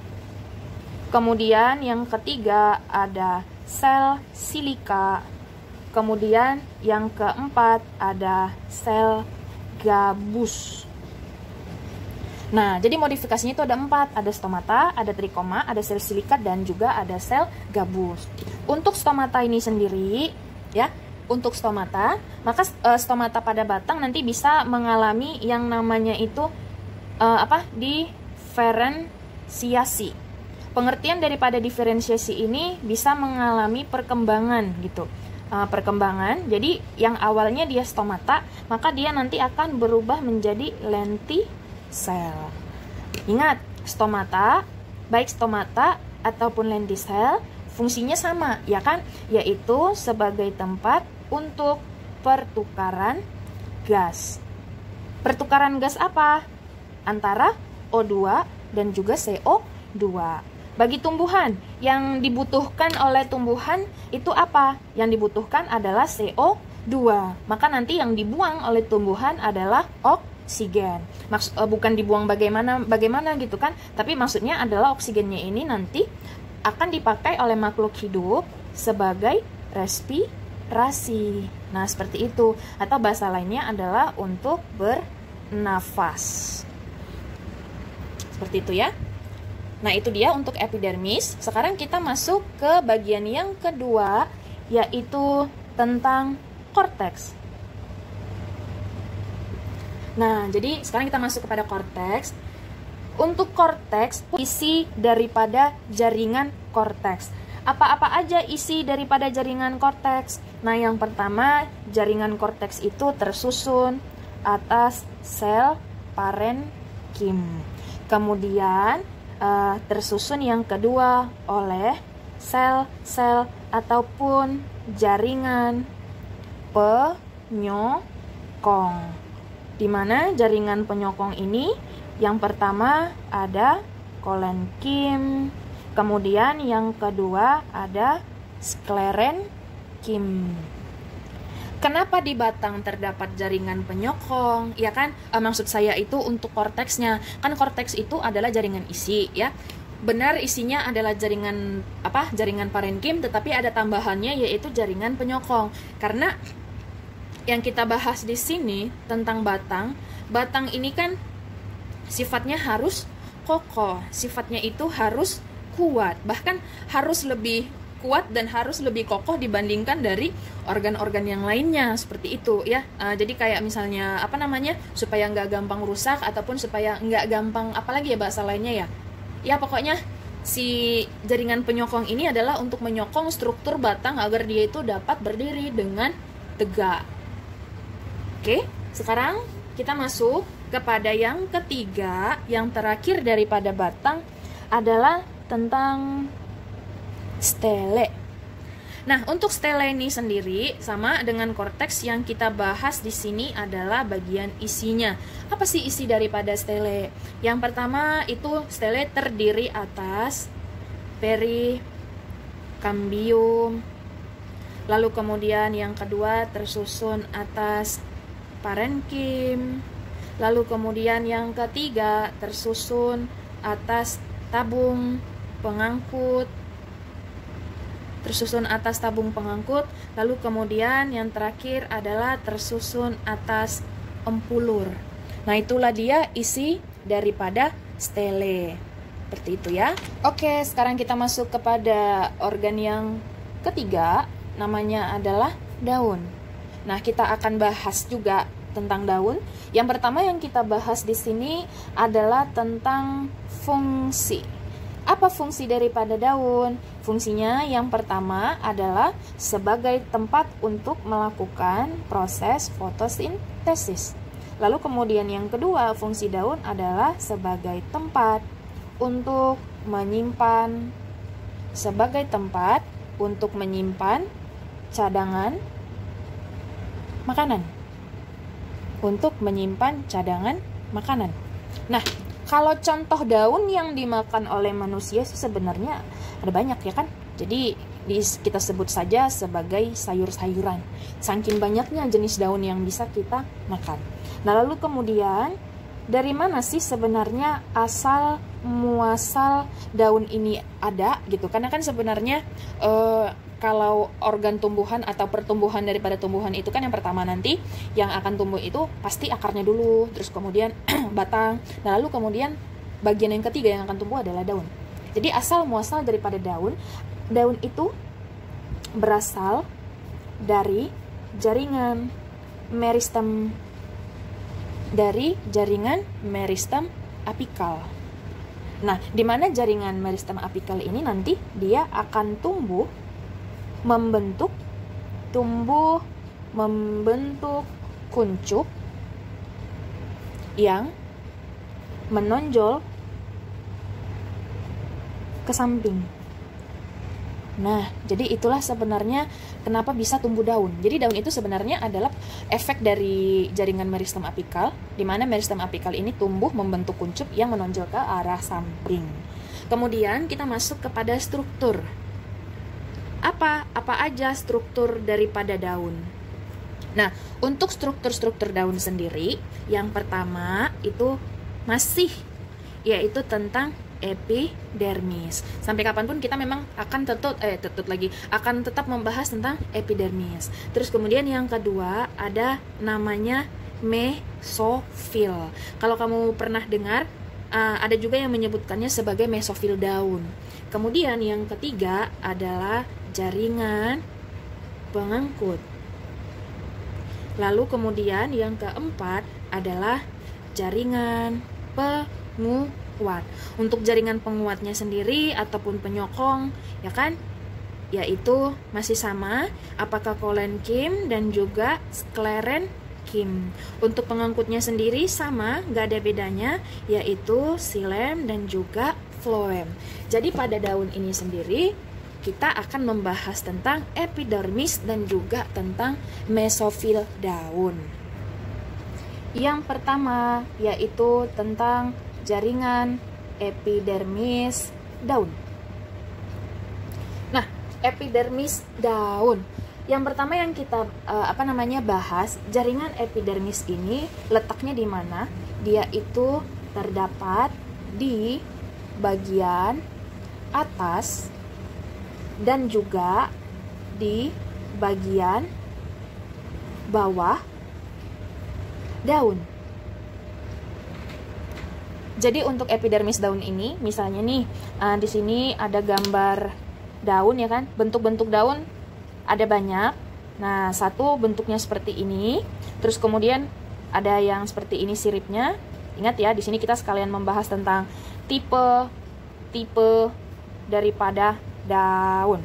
kemudian yang ketiga ada sel silika, kemudian yang keempat ada sel gabus. Nah, jadi modifikasinya itu ada 4, ada stomata, ada trikoma, ada sel silikat, dan juga ada sel gabus. Untuk stomata ini sendiri, ya, untuk stomata, maka stomata pada batang nanti bisa mengalami yang namanya itu diferensiasi. Pengertian daripada diferensiasi ini bisa mengalami perkembangan gitu. Perkembangan, jadi yang awalnya dia stomata, maka dia nanti akan berubah menjadi lentisel. Ingat, stomata, baik stomata ataupun lentisel, fungsinya sama, ya kan? Yaitu sebagai tempat untuk pertukaran gas. Pertukaran gas apa? Antara O2 dan juga CO2. Bagi tumbuhan, yang dibutuhkan oleh tumbuhan itu apa? Yang dibutuhkan adalah CO2. Maka nanti yang dibuang oleh tumbuhan adalah oksigen. Bukan dibuang bagaimana gitu kan? Tapi maksudnya adalah oksigennya ini nanti akan dipakai oleh makhluk hidup sebagai respirasi. Nah, seperti itu. Atau bahasa lainnya adalah untuk bernafas. Seperti itu ya. Nah, itu dia untuk epidermis. Sekarang kita masuk ke bagian yang kedua, yaitu tentang korteks. Nah, jadi sekarang kita masuk kepada korteks. Untuk korteks, isi daripada jaringan korteks. Apa-apa aja isi daripada jaringan korteks? Nah, yang pertama, jaringan korteks itu tersusun atas sel parenkim. Kemudian tersusun yang kedua oleh sel-sel ataupun jaringan penyokong. Di mana jaringan penyokong ini yang pertama ada kolenkim, kemudian yang kedua ada sklerenkim. Kenapa di batang terdapat jaringan penyokong? Ya kan, maksud saya itu untuk korteksnya. Kan korteks itu adalah jaringan isi, ya. Benar, isinya adalah jaringan jaringan parenkim, tetapi ada tambahannya yaitu jaringan penyokong. Karena yang kita bahas di sini tentang batang ini kan sifatnya harus kokoh, sifatnya itu harus kuat, bahkan harus lebih kuat dan harus lebih kokoh dibandingkan dari organ-organ yang lainnya, seperti itu ya. Jadi kayak misalnya supaya nggak gampang rusak ataupun supaya nggak gampang apalagi ya bahasa lainnya ya pokoknya si jaringan penyokong ini adalah untuk menyokong struktur batang agar dia itu dapat berdiri dengan tegak. Oke, sekarang kita masuk kepada yang ketiga, yang terakhir daripada batang adalah tentang stele. Nah, untuk stele ini sendiri sama dengan korteks, yang kita bahas di sini adalah bagian isinya. Apa sih isi daripada stele? Yang pertama itu stele terdiri atas perikambium. Lalu kemudian yang kedua tersusun atas parenkim. Lalu kemudian yang ketiga tersusun atas tabung pengangkut. Lalu kemudian yang terakhir adalah tersusun atas empulur. Nah, itulah dia isi daripada stele. Seperti itu ya. Oke, sekarang kita masuk kepada organ yang ketiga, namanya adalah daun. Nah, kita akan bahas juga tentang daun. Yang pertama yang kita bahas di sini adalah tentang fungsi. Apa fungsi daripada daun? Fungsinya yang pertama adalah sebagai tempat untuk melakukan proses fotosintesis. Lalu kemudian yang kedua, fungsi daun adalah sebagai tempat untuk menyimpan cadangan makanan. Nah, kalau contoh daun yang dimakan oleh manusia sih sebenarnya ada banyak ya kan. Jadi kita sebut saja sebagai sayur-sayuran. Saking banyaknya jenis daun yang bisa kita makan. Nah, lalu kemudian dari mana sih sebenarnya asal muasal daun ini ada gitu? Karena kan sebenarnya kalau organ tumbuhan atau pertumbuhan daripada tumbuhan itu kan yang pertama nanti yang akan tumbuh itu pasti akarnya dulu, terus kemudian batang, nah lalu kemudian bagian yang ketiga yang akan tumbuh adalah daun. Jadi asal muasal daripada daun itu berasal dari jaringan meristem, apikal. Nah, di mana jaringan meristem apikal ini nanti dia akan tumbuh membentuk kuncup yang menonjol ke samping. Nah, jadi itulah sebenarnya kenapa bisa tumbuh daun. Jadi daun itu sebenarnya adalah efek dari jaringan meristem apikal, di mana meristem apikal ini tumbuh membentuk kuncup yang menonjol ke arah samping. Kemudian kita masuk kepada struktur. Apa aja struktur daripada daun? Nah, untuk struktur-struktur daun sendiri, yang pertama itu masih yaitu tentang epidermis. Sampai kapanpun kita memang akan tetap membahas tentang epidermis. Terus kemudian yang kedua ada namanya mesofil. Kalau kamu pernah dengar, ada juga yang menyebutkannya sebagai mesofil daun. Kemudian yang ketiga adalah jaringan pengangkut. Lalu kemudian yang keempat adalah jaringan penguat. Untuk jaringan penguatnya sendiri ataupun penyokong, ya kan, yaitu masih sama, apakah kolenkim dan juga sklerenkim. Untuk pengangkutnya sendiri sama, gak ada bedanya, yaitu xilem dan juga floem. Jadi pada daun ini sendiri kita akan membahas tentang epidermis dan juga tentang mesofil daun. Yang pertama yaitu tentang jaringan epidermis daun. Nah, epidermis daun. Yang pertama yang kita bahas, jaringan epidermis ini letaknya di mana? Dia itu terdapat di bagian atas dan juga di bagian bawah daun. Jadi untuk epidermis daun ini, misalnya nih, di sini ada gambar daun ya kan, bentuk-bentuk daun ada banyak. Nah, satu bentuknya seperti ini, terus kemudian ada yang seperti ini siripnya. Ingat ya, di sini kita sekalian membahas tentang tipe daripada daun.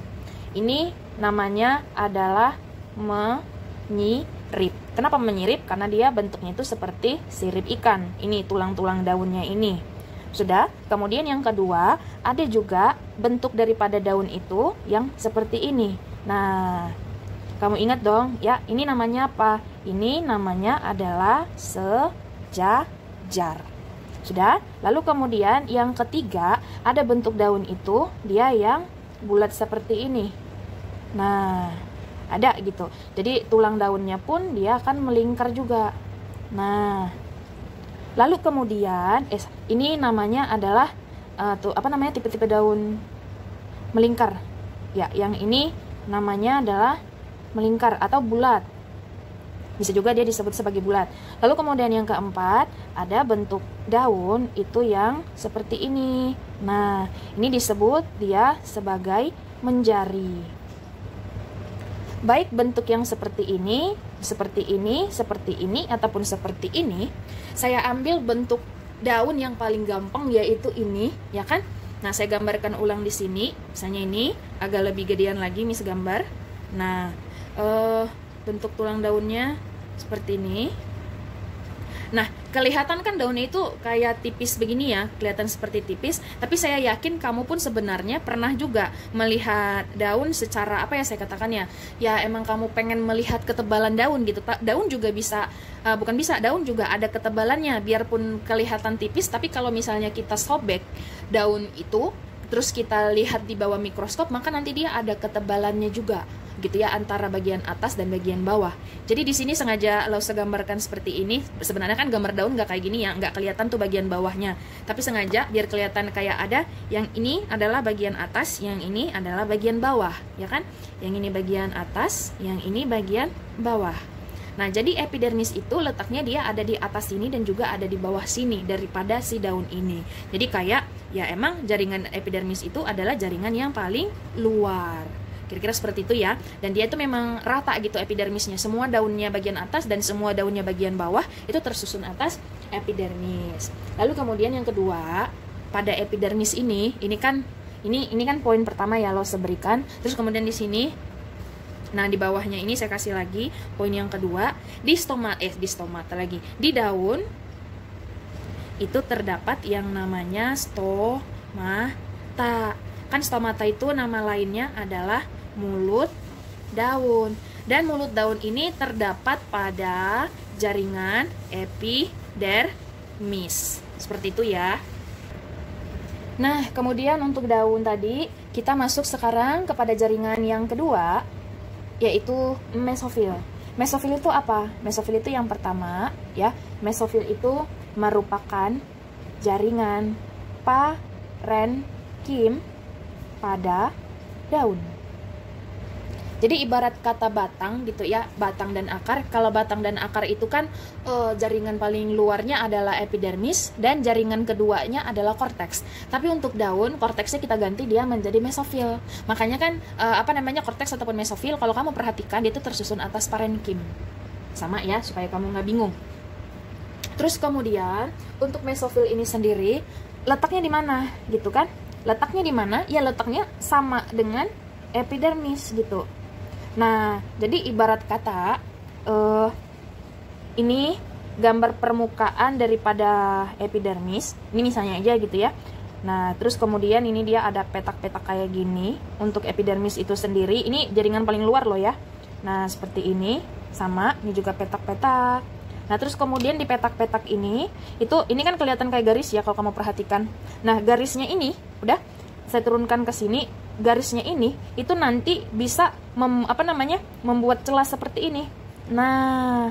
Ini namanya adalah menyirip. Kenapa menyirip? Karena dia bentuknya itu seperti sirip ikan. Ini tulang-tulang daunnya ini. Sudah? Kemudian yang kedua, ada juga bentuk daripada daun itu yang seperti ini. Nah, kamu ingat dong, ya, ini namanya apa? Ini namanya adalah sejajar. Sudah? Lalu kemudian yang ketiga, ada bentuk daun itu, dia yang bulat seperti ini. Nah, ada gitu. Jadi tulang daunnya pun dia akan melingkar juga. Nah, lalu kemudian ini namanya adalah tipe-tipe daun melingkar. Ya, yang ini namanya adalah melingkar atau bulat. Bisa juga dia disebut sebagai bulat. Lalu kemudian yang keempat, ada bentuk daun itu yang seperti ini. Nah, ini disebut dia sebagai menjari. Baik bentuk yang seperti ini, ataupun seperti ini, saya ambil bentuk daun yang paling gampang yaitu ini, ya kan? Nah, saya gambarkan ulang di sini. Misalnya ini agak lebih gedean lagi, mis gambar. Nah, bentuk tulang daunnya seperti ini. Nah, kelihatan kan daunnya itu kayak tipis begini ya, kelihatan seperti tipis, tapi saya yakin kamu pun sebenarnya pernah juga melihat daun secara ya emang kamu pengen melihat ketebalan daun gitu. Daun juga bisa, daun juga ada ketebalannya, biarpun kelihatan tipis, tapi kalau misalnya kita sobek daun itu, terus kita lihat di bawah mikroskop, maka nanti dia ada ketebalannya juga. gitu ya, antara bagian atas dan bagian bawah. Jadi di sini sengaja Lause gambarkan seperti ini. Sebenarnya kan gambar daun nggak kayak gini ya, nggak kelihatan tuh bagian bawahnya. Tapi sengaja biar kelihatan kayak ada yang ini adalah bagian atas, yang ini adalah bagian bawah, ya kan? Yang ini bagian atas, yang ini bagian bawah. Nah, jadi epidermis itu letaknya dia ada di atas sini dan juga ada di bawah sini daripada si daun ini. Jadi kayak ya emang jaringan epidermis itu adalah jaringan yang paling luar. Kira-kira seperti itu ya. Dan dia itu memang rata gitu epidermisnya. Semua daunnya bagian atas dan semua daunnya bagian bawah itu tersusun atas epidermis. Lalu kemudian yang kedua, pada epidermis ini kan poin pertama ya Lause berikan. Terus kemudian di sini, nah di bawahnya ini saya kasih lagi poin yang kedua, di daun itu terdapat yang namanya stomata. Kan stomata itu nama lainnya adalah mulut daun. Dan mulut daun ini terdapat pada jaringan epidermis. Seperti itu ya. Nah, kemudian untuk daun tadi, kita masuk sekarang kepada jaringan yang kedua, yaitu mesofil. Mesofil itu apa? Mesofil itu yang pertama, ya. Mesofil itu merupakan jaringan parenkim pada daun. Jadi ibarat kata batang gitu ya, batang dan akar. Kalau batang dan akar itu kan jaringan paling luarnya adalah epidermis dan jaringan keduanya adalah korteks. Tapi untuk daun, korteksnya kita ganti dia menjadi mesofil. Makanya kan korteks ataupun mesofil kalau kamu perhatikan dia itu tersusun atas parenkim. Sama ya, supaya kamu nggak bingung. Terus kemudian untuk mesofil ini sendiri letaknya di mana gitu kan? Letaknya di mana? Ya letaknya sama dengan epidermis gitu. Nah, jadi ibarat kata ini gambar permukaan daripada epidermis. Ini misalnya aja gitu ya. Nah, terus kemudian ini dia ada petak-petak kayak gini untuk epidermis itu sendiri. Ini jaringan paling luar loh ya. Nah, seperti ini sama, ini juga petak-petak. Nah, terus kemudian di petak-petak ini kan kelihatan kayak garis ya kalau kamu perhatikan. Nah, garisnya ini udah saya turunkan ke sini. Garisnya ini itu nanti bisa membuat celah seperti ini. Nah,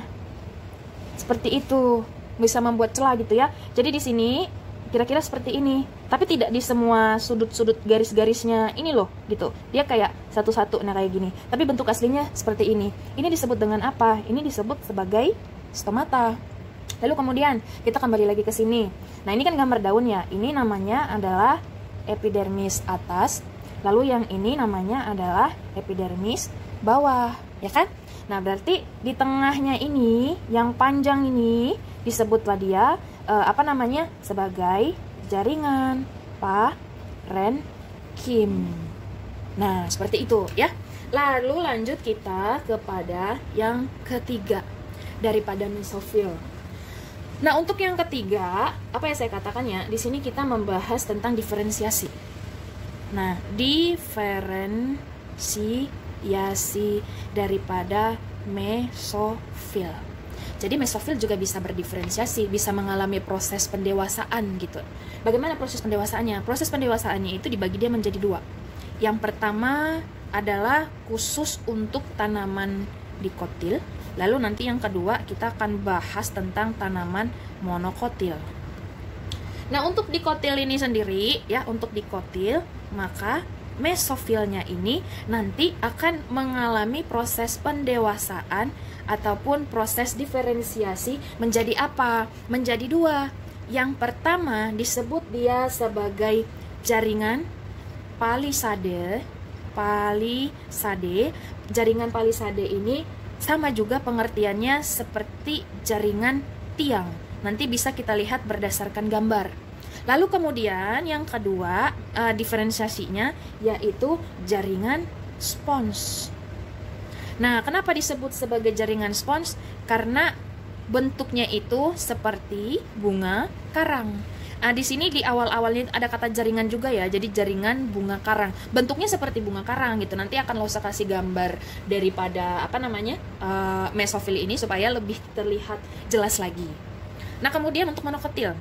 seperti itu, bisa membuat celah gitu ya. Jadi di sini kira-kira seperti ini, tapi tidak di semua sudut-sudut garis-garisnya ini loh gitu. Dia kayak satu-satu, nah kayak gini. Tapi bentuk aslinya seperti ini. Ini disebut dengan apa? Ini disebut sebagai stomata. Lalu kemudian kita kembali lagi ke sini. Nah, ini kan gambar daunnya. Ini namanya adalah epidermis atas. Lalu yang ini namanya adalah epidermis bawah, ya kan? Nah, berarti di tengahnya ini, yang panjang ini disebutlah dia sebagai jaringan parenkim. Nah, seperti itu ya. Lalu lanjut kita kepada yang ketiga daripada mesofil. Nah, untuk yang ketiga, apa yang saya katakannya? Di sini kita membahas tentang diferensiasi. Nah, diferensiasi daripada mesofil. Jadi mesofil juga bisa berdiferensiasi, bisa mengalami proses pendewasaan gitu. Bagaimana proses pendewasaannya? Proses pendewasaannya itu dibagi dia menjadi dua. Yang pertama adalah khusus untuk tanaman dikotil. Lalu nanti yang kedua kita akan bahas tentang tanaman monokotil. Nah, untuk dikotil ini sendiri ya, untuk dikotil maka mesofilnya ini nanti akan mengalami proses pendewasaan ataupun proses diferensiasi menjadi apa? Menjadi dua. Yang pertama disebut dia sebagai jaringan palisade. Jaringan palisade ini sama juga pengertiannya seperti jaringan tiang. Nanti bisa kita lihat berdasarkan gambar. Lalu kemudian yang kedua diferensiasinya yaitu jaringan spons. Nah, kenapa disebut sebagai jaringan spons? Karena bentuknya itu seperti bunga karang. Nah, di sini di awal-awalnya ada kata jaringan juga ya. Jadi jaringan bunga karang. Bentuknya seperti bunga karang gitu. Nanti akan Lause kasih gambar daripada mesofil ini supaya lebih terlihat jelas lagi. Nah, kemudian untuk monokotil.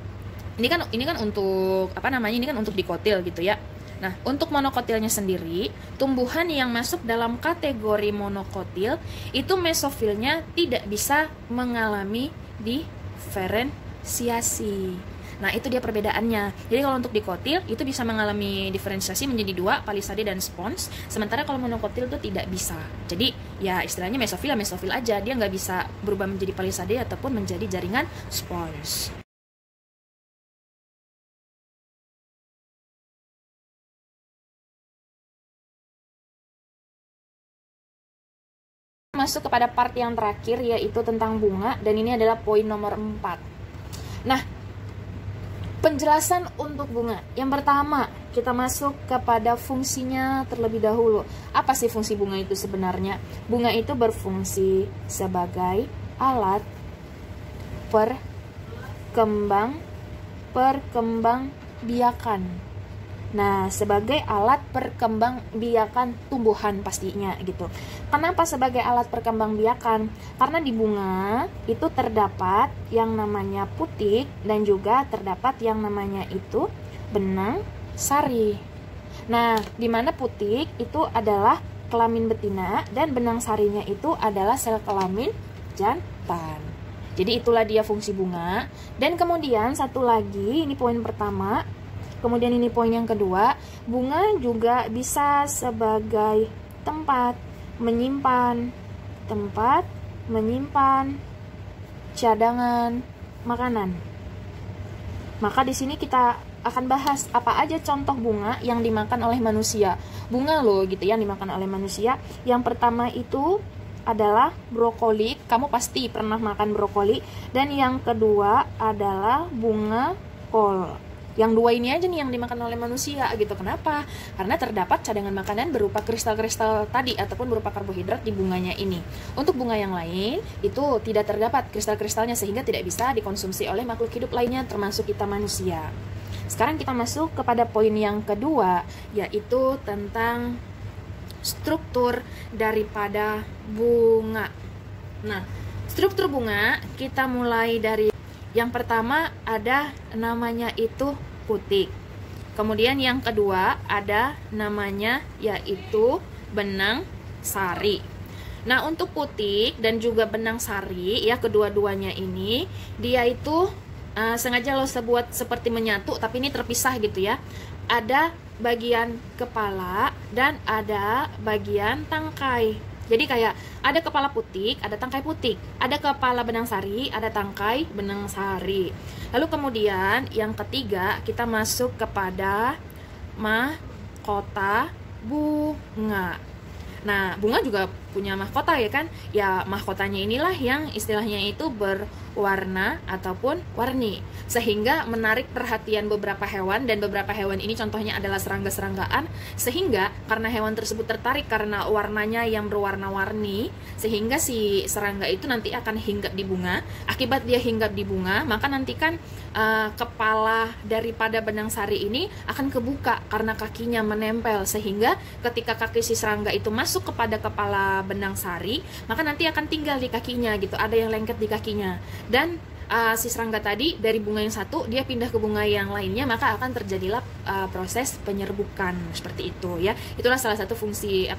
Ini kan untuk ini kan untuk dikotil gitu ya. Nah, untuk monokotilnya sendiri, tumbuhan yang masuk dalam kategori monokotil itu mesofilnya tidak bisa mengalami diferensiasi. Nah, itu dia perbedaannya. Jadi kalau untuk dikotil itu bisa mengalami diferensiasi menjadi dua, palisade dan spons. Sementara kalau monokotil itu tidak bisa. Jadi ya istilahnya mesofil aja. Dia nggak bisa berubah menjadi palisade ataupun menjadi jaringan spons. Masuk kepada part yang terakhir, yaitu tentang bunga, dan ini adalah poin nomor 4. Nah, penjelasan untuk bunga. Yang pertama, kita masuk kepada fungsinya terlebih dahulu. Apa sih fungsi bunga itu sebenarnya? Bunga itu berfungsi sebagai alat perkembangbiakan. Nah, sebagai alat perkembangbiakan tumbuhan pastinya gitu. Kenapa sebagai alat perkembangbiakan? Karena di bunga itu terdapat yang namanya putik dan juga terdapat yang namanya itu benang sari. Nah, di mana putik itu adalah kelamin betina dan benang sarinya itu adalah sel kelamin jantan. Jadi itulah dia fungsi bunga. Dan kemudian satu lagi, ini poin pertama. Kemudian ini poin yang kedua, bunga juga bisa sebagai tempat menyimpan cadangan makanan. Maka di sini kita akan bahas apa aja contoh bunga yang dimakan oleh manusia. Bunga loh gitu yang dimakan oleh manusia. Yang pertama itu adalah brokoli. Kamu pasti pernah makan brokoli. Dan yang kedua adalah bunga kol. Yang dua ini aja nih yang dimakan oleh manusia gitu. Kenapa? Karena terdapat cadangan makanan berupa kristal-kristal tadi ataupun berupa karbohidrat di bunganya ini. Untuk bunga yang lain itu tidak terdapat kristal-kristalnya sehingga tidak bisa dikonsumsi oleh makhluk hidup lainnya termasuk kita manusia. Sekarang kita masuk kepada poin yang kedua, yaitu tentang struktur daripada bunga. Nah, struktur bunga kita mulai dari yang pertama ada namanya itu putik. Kemudian yang kedua ada namanya yaitu benang sari. Nah, untuk putik dan juga benang sari ya kedua-duanya ini dia itu sengaja lo buat seperti menyatu tapi ini terpisah gitu ya. Ada bagian kepala dan ada bagian tangkai. Jadi kayak ada kepala putik, ada tangkai putik, ada kepala benang sari, ada tangkai benang sari. Lalu kemudian yang ketiga kita masuk kepada mahkota bunga. Nah, bunga juga punya mahkota ya kan? Ya, mahkotanya inilah yang istilahnya itu berwarna ataupun warni. Sehingga menarik perhatian beberapa hewan dan beberapa hewan ini contohnya adalah serangga-seranggaan. Sehingga karena hewan tersebut tertarik karena warnanya yang berwarna-warni, sehingga si serangga itu nanti akan hinggap di bunga. Akibat dia hinggap di bunga, maka nanti kan kepala daripada benang sari ini akan kebuka karena kakinya menempel. Sehingga ketika kaki si serangga itu masuk kepada kepala benang sari, maka nanti akan tinggal di kakinya gitu, ada yang lengket di kakinya. Dan si serangga tadi dari bunga yang satu dia pindah ke bunga yang lainnya, maka akan terjadilah proses penyerbukan seperti itu ya. Itulah salah satu fungsi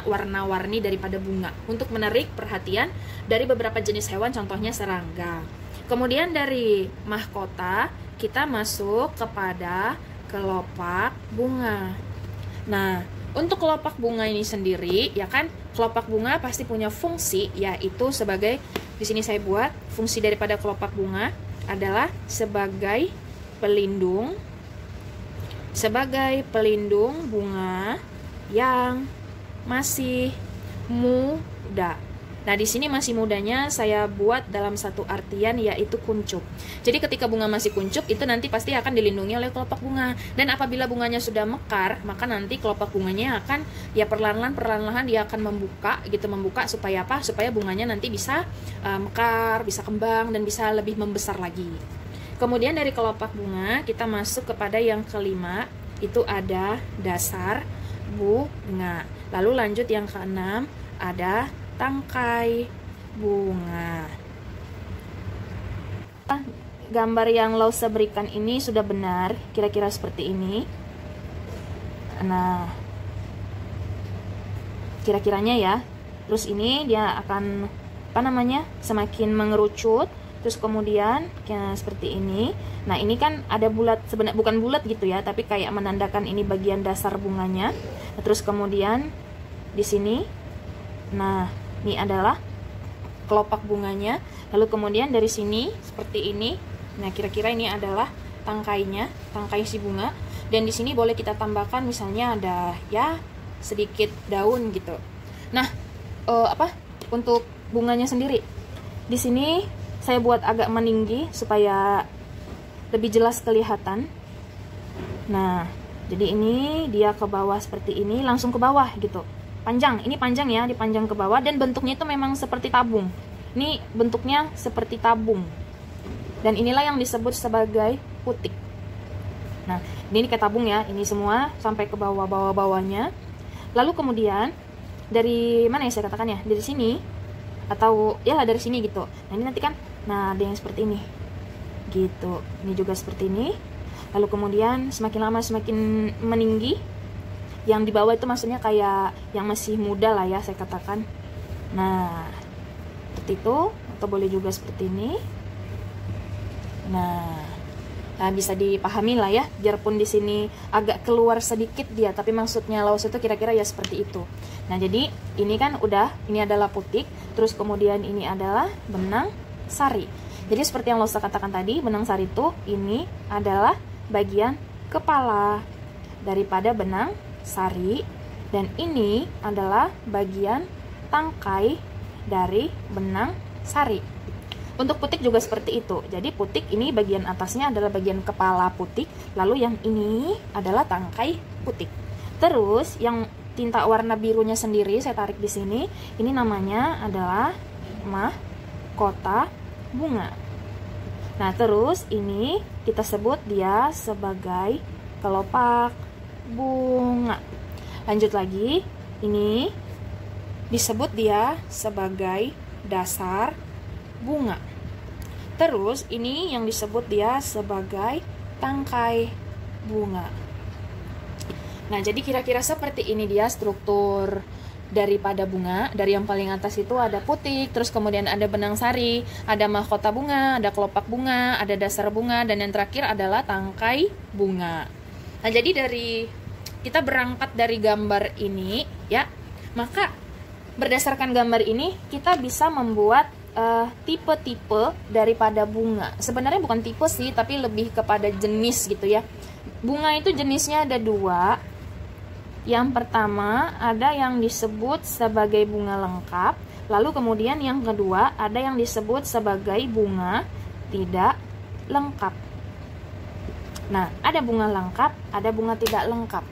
warna-warni daripada bunga untuk menarik perhatian dari beberapa jenis hewan, contohnya serangga. Kemudian dari mahkota kita masuk kepada kelopak bunga. Nah, untuk kelopak bunga ini sendiri, ya kan, kelopak bunga pasti punya fungsi, yaitu sebagai, di sini saya buat, fungsi daripada kelopak bunga adalah sebagai pelindung bunga yang masih muda. Nah, di sini masih mudanya saya buat dalam satu artian yaitu kuncup. Jadi ketika bunga masih kuncup itu nanti pasti akan dilindungi oleh kelopak bunga. Dan apabila bunganya sudah mekar, maka nanti kelopak bunganya akan ya perlahan-lahan dia akan membuka supaya apa? Supaya bunganya nanti bisa mekar, bisa kembang dan bisa lebih membesar lagi. Kemudian dari kelopak bunga kita masuk kepada yang kelima, itu ada dasar bunga. Lalu lanjut yang keenam ada tangkai bunga. Gambar yang Lause berikan ini sudah benar, kira-kira seperti ini. Nah, kira-kiranya ya. Terus ini dia akan semakin mengerucut. Terus kemudian ya, seperti ini. Nah, ini kan ada bulat, sebenarnya bukan bulat gitu ya, tapi kayak menandakan ini bagian dasar bunganya. Nah, terus kemudian di sini, nah ini adalah kelopak bunganya. Lalu kemudian dari sini seperti ini. Nah, kira-kira ini adalah tangkainya, tangkai si bunga. Dan di sini boleh kita tambahkan misalnya ada ya sedikit daun gitu. Nah, untuk bunganya sendiri di sini saya buat agak meninggi supaya lebih jelas kelihatan. Nah, jadi ini dia ke bawah seperti ini, langsung ke bawah gitu. Panjang, ini panjang ya, dipanjang ke bawah, dan bentuknya itu memang seperti tabung. Ini bentuknya seperti tabung. Dan inilah yang disebut sebagai putik. Nah, ini kayak tabung ya, ini semua sampai ke bawah-bawahnya. Lalu kemudian dari mana ya saya katakan ya, dari sini atau ya dari sini gitu. Nah, ini nanti kan, nah ada yang seperti ini gitu, ini juga seperti ini. Lalu kemudian semakin lama semakin meninggi. Yang di bawah itu maksudnya kayak yang masih muda lah ya saya katakan. Nah, seperti itu, atau boleh juga seperti ini. Nah, bisa dipahami lah ya, biarpun di sini agak keluar sedikit dia, tapi maksudnya Laos itu kira-kira ya seperti itu. Nah, jadi ini kan udah, ini adalah putik, terus kemudian ini adalah benang sari. Jadi seperti yang Laos katakan tadi, benang sari itu ini adalah bagian kepala daripada benang sari, dan ini adalah bagian tangkai dari benang sari. Untuk putik juga seperti itu. Jadi putik ini bagian atasnya adalah bagian kepala putik, lalu yang ini adalah tangkai putik. Terus yang tinta warna birunya sendiri saya tarik di sini. Ini namanya adalah mahkota bunga. Nah, terus ini kita sebut dia sebagai kelopak bunga. Lanjut lagi, ini disebut dia sebagai dasar bunga. Terus ini yang disebut dia sebagai tangkai bunga. Nah, jadi kira-kira seperti ini dia struktur daripada bunga. Dari yang paling atas itu ada putik, terus kemudian ada benang sari, ada mahkota bunga, ada kelopak bunga, ada dasar bunga, dan yang terakhir adalah tangkai bunga. Nah, jadi dari kita berangkat dari gambar ini ya, maka berdasarkan gambar ini kita bisa membuat tipe-tipe daripada bunga. Sebenarnya bukan tipe sih, tapi lebih kepada jenis gitu ya. Bunga itu jenisnya ada dua. Yang pertama ada yang disebut sebagai bunga lengkap, lalu kemudian yang kedua ada yang disebut sebagai bunga tidak lengkap. Nah, ada bunga lengkap, ada bunga tidak lengkap.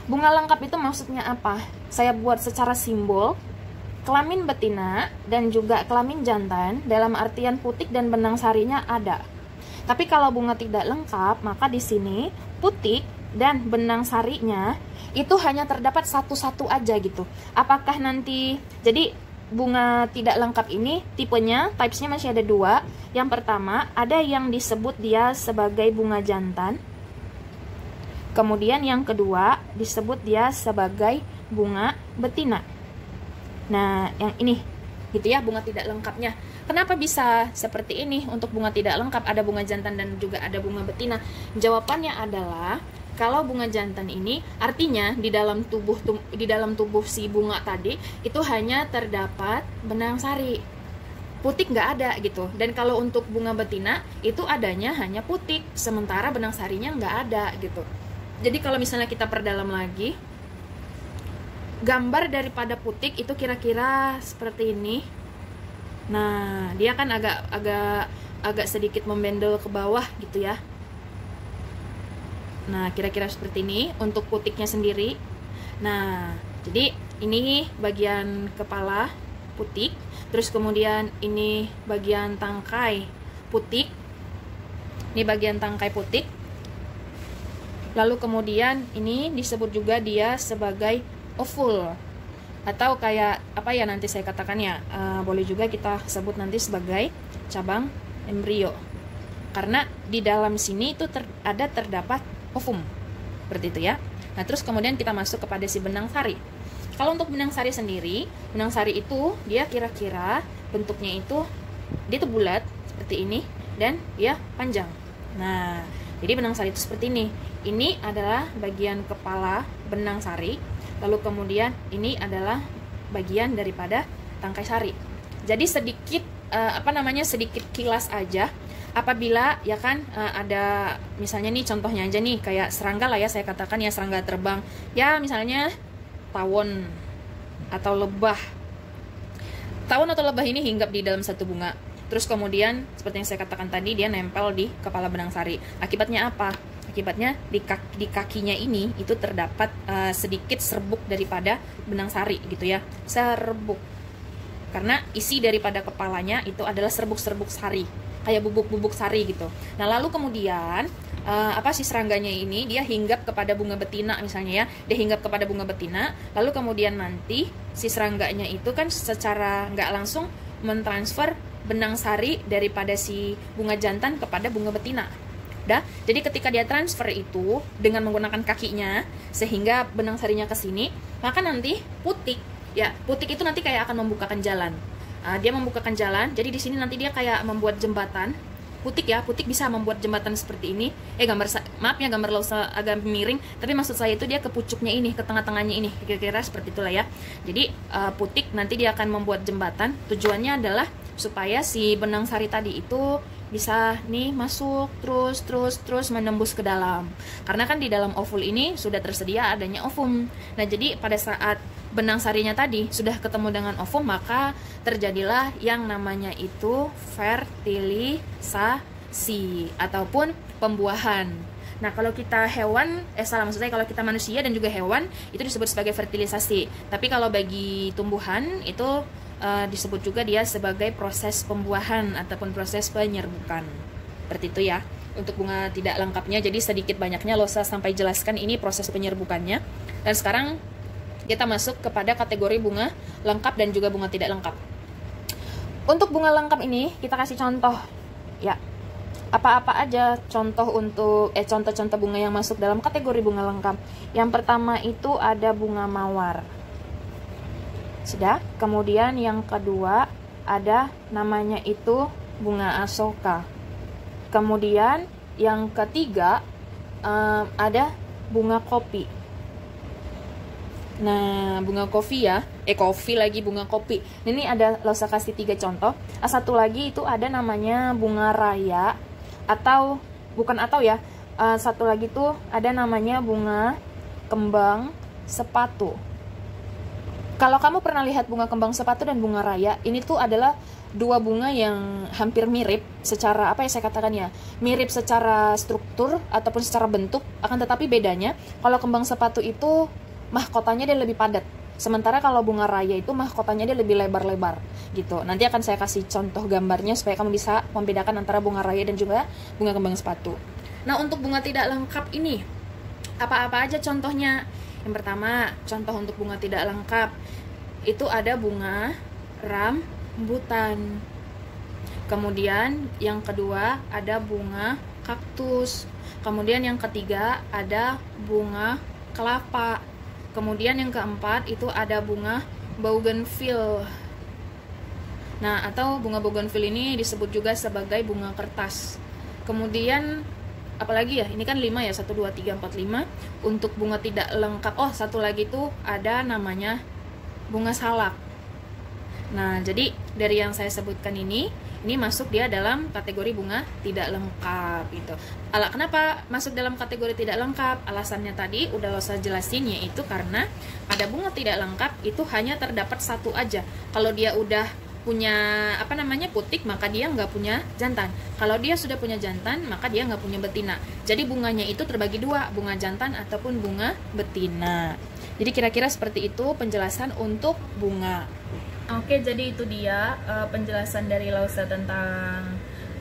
Bunga lengkap itu maksudnya apa? Saya buat secara simbol. Kelamin betina dan juga kelamin jantan dalam artian putik dan benang sarinya ada. Tapi kalau bunga tidak lengkap, maka di sini putik dan benang sarinya itu hanya terdapat satu-satu aja gitu. Apakah nanti, jadi bunga tidak lengkap ini tipenya, typesnya masih ada dua. Yang pertama ada yang disebut dia sebagai bunga jantan. Kemudian yang kedua disebut dia sebagai bunga betina. Nah, yang ini gitu ya, bunga tidak lengkapnya. Kenapa bisa seperti ini? Untuk bunga tidak lengkap ada bunga jantan dan juga ada bunga betina. Jawabannya adalah kalau bunga jantan ini artinya di dalam tubuh si bunga tadi itu hanya terdapat benang sari. Putik nggak ada gitu. Dan kalau untuk bunga betina itu adanya hanya putik, sementara benang sarinya nggak ada gitu. Jadi kalau misalnya kita perdalam lagi, gambar daripada putik itu kira-kira seperti ini. Nah, dia kan agak sedikit membendel ke bawah gitu ya. Nah, kira-kira seperti ini untuk putiknya sendiri. Nah, jadi ini bagian kepala putik, terus kemudian ini bagian tangkai putik. Ini bagian tangkai putik. Lalu kemudian ini disebut juga dia sebagai ovul, atau kayak apa ya nanti saya katakan ya, boleh juga kita sebut nanti sebagai cabang embrio, karena di dalam sini itu terdapat ovum seperti itu ya. Nah, terus kemudian kita masuk kepada si benang sari. Kalau untuk benang sari sendiri, benang sari itu dia kira-kira bentuknya itu dia tuh bulat seperti ini dan dia panjang. Nah, jadi benang sari itu seperti ini. Ini adalah bagian kepala benang sari, lalu kemudian ini adalah bagian daripada tangkai sari. Jadi sedikit sedikit kilas aja. Apabila ya kan ada misalnya nih contohnya aja nih kayak serangga lah ya, saya katakan ya serangga terbang. Ya misalnya tawon atau lebah. Tawon atau lebah ini hinggap di dalam satu bunga. Terus kemudian seperti yang saya katakan tadi, dia nempel di kepala benang sari. Akibatnya apa? Akibatnya di kakinya ini itu terdapat sedikit serbuk daripada benang sari gitu ya. Serbuk. Karena isi daripada kepalanya itu adalah serbuk-serbuk sari, kayak bubuk-bubuk sari gitu. Nah, lalu kemudian si serangganya ini dia hinggap kepada bunga betina misalnya ya. Dia hinggap kepada bunga betina, lalu kemudian nanti si serangganya itu kan secara nggak langsung mentransfer benang sari daripada si bunga jantan kepada bunga betina. Jadi ketika dia transfer itu dengan menggunakan kakinya sehingga benang sarinya ke sini, maka nanti putik itu nanti kayak akan membukakan jalan. Dia membukakan jalan, jadi di sini nanti dia kayak membuat jembatan. Putik bisa membuat jembatan seperti ini. Gambar lausa agak miring, tapi maksud saya itu dia ke pucuknya ini, ke tengah-tengahnya ini, kira-kira seperti itulah ya. Jadi putik nanti dia akan membuat jembatan. Tujuannya adalah supaya si benang sari tadi itu bisa nih masuk terus menembus ke dalam. Karena kan di dalam ovul ini sudah tersedia adanya ovum. Nah, jadi pada saat benang sarinya tadi sudah ketemu dengan ovum, maka terjadilah yang namanya itu fertilisasi ataupun pembuahan. Nah, kalau kita maksudnya kalau kita manusia dan juga hewan itu disebut sebagai fertilisasi. Tapi kalau bagi tumbuhan itu disebut juga dia sebagai proses pembuahan ataupun proses penyerbukan. Seperti itu ya. Untuk bunga tidak lengkapnya, jadi sedikit banyaknya Losa sampai jelaskan ini proses penyerbukannya. Dan sekarang kita masuk kepada kategori bunga lengkap dan juga bunga tidak lengkap. Untuk bunga lengkap ini kita kasih contoh ya. Apa-apa aja contoh untuk contoh-contoh bunga yang masuk dalam kategori bunga lengkap. Yang pertama itu ada bunga mawar. Sudah. Kemudian yang kedua ada namanya itu bunga asoka. Kemudian yang ketiga ada bunga kopi. Nah, bunga kopi ya. Bunga kopi. Ini ada Losa kasih 3 contoh. Satu lagi itu ada namanya bunga raya satu lagi tuh ada namanya bunga kembang sepatu. Kalau kamu pernah lihat bunga kembang sepatu dan bunga raya, ini tuh adalah dua bunga yang hampir mirip secara mirip secara struktur ataupun secara bentuk, akan tetapi bedanya kalau kembang sepatu itu mahkotanya dia lebih padat, sementara kalau bunga raya itu mahkotanya dia lebih lebar-lebar gitu. Nanti akan saya kasih contoh gambarnya supaya kamu bisa membedakan antara bunga raya dan juga bunga kembang sepatu. Nah, untuk bunga tidak lengkap ini apa-apa aja contohnya? Yang pertama, contoh untuk bunga tidak lengkap itu ada bunga rambutan. Kemudian yang kedua ada bunga kaktus. Kemudian yang ketiga ada bunga kelapa. Kemudian yang keempat itu ada bunga bougainville. Nah, atau bunga bougainville ini disebut juga sebagai bunga kertas. Kemudian apalagi ya, ini kan 5 ya, 1, 2, 3, 4, 5. Untuk bunga tidak lengkap, satu lagi tuh ada namanya bunga salak. Nah, jadi dari yang saya sebutkan ini masuk dia dalam kategori bunga tidak lengkap gitu. Kenapa masuk dalam kategori tidak lengkap? Alasannya tadi udah saya jelasin, yaitu karena pada bunga tidak lengkap itu hanya terdapat satu aja. Kalau dia udah punya putik, maka dia nggak punya jantan. Kalau dia sudah punya jantan, maka dia nggak punya betina. Jadi bunganya itu terbagi dua, bunga jantan ataupun bunga betina. Jadi kira-kira seperti itu penjelasan untuk bunga. Oke, jadi itu dia penjelasan dari Lausa tentang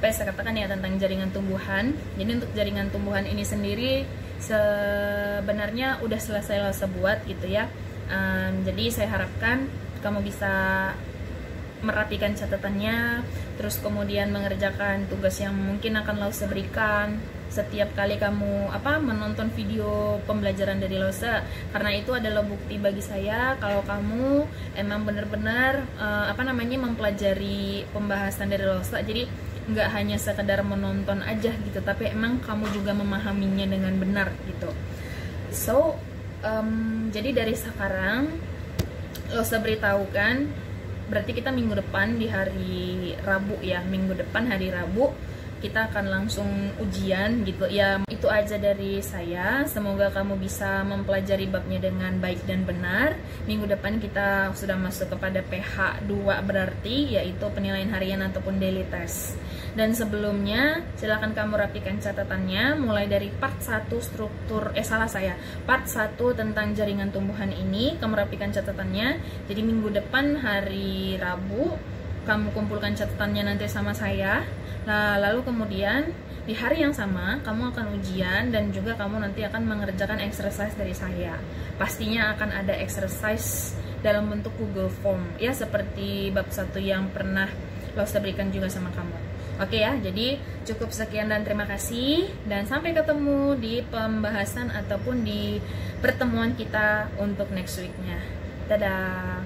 saya katakan ya, tentang jaringan tumbuhan. Jadi untuk jaringan tumbuhan ini sendiri sebenarnya udah selesai Lausa buat gitu ya. Jadi saya harapkan kamu bisa merapikan catatannya, terus kemudian mengerjakan tugas yang mungkin akan Lausa berikan, setiap kali kamu menonton video pembelajaran dari LOSA, karena itu adalah bukti bagi saya kalau kamu emang benar-benar mempelajari pembahasan dari LOSA. Jadi nggak hanya sekedar menonton aja gitu, tapi emang kamu juga memahaminya dengan benar gitu. So jadi dari sekarang LOSA beritahukan, berarti kita minggu depan di hari Rabu ya, minggu depan hari Rabu kita akan langsung ujian gitu ya. Itu aja dari saya, semoga kamu bisa mempelajari babnya dengan baik dan benar. Minggu depan kita sudah masuk kepada PH 2 berarti, yaitu penilaian harian ataupun daily test. Dan sebelumnya silakan kamu rapikan catatannya, mulai dari part 1 part 1 tentang jaringan tumbuhan ini, kamu rapikan catatannya. Jadi minggu depan hari Rabu kamu kumpulkan catatannya nanti sama saya. Nah, lalu kemudian di hari yang sama kamu akan ujian dan juga kamu nanti akan mengerjakan exercise dari saya. Pastinya akan ada exercise dalam bentuk Google Form ya, seperti bab 1 yang pernah LOSA berikan juga sama kamu. Oke ya, jadi cukup sekian dan terima kasih, dan sampai ketemu di pembahasan ataupun di pertemuan kita untuk next week-nya. Dadah.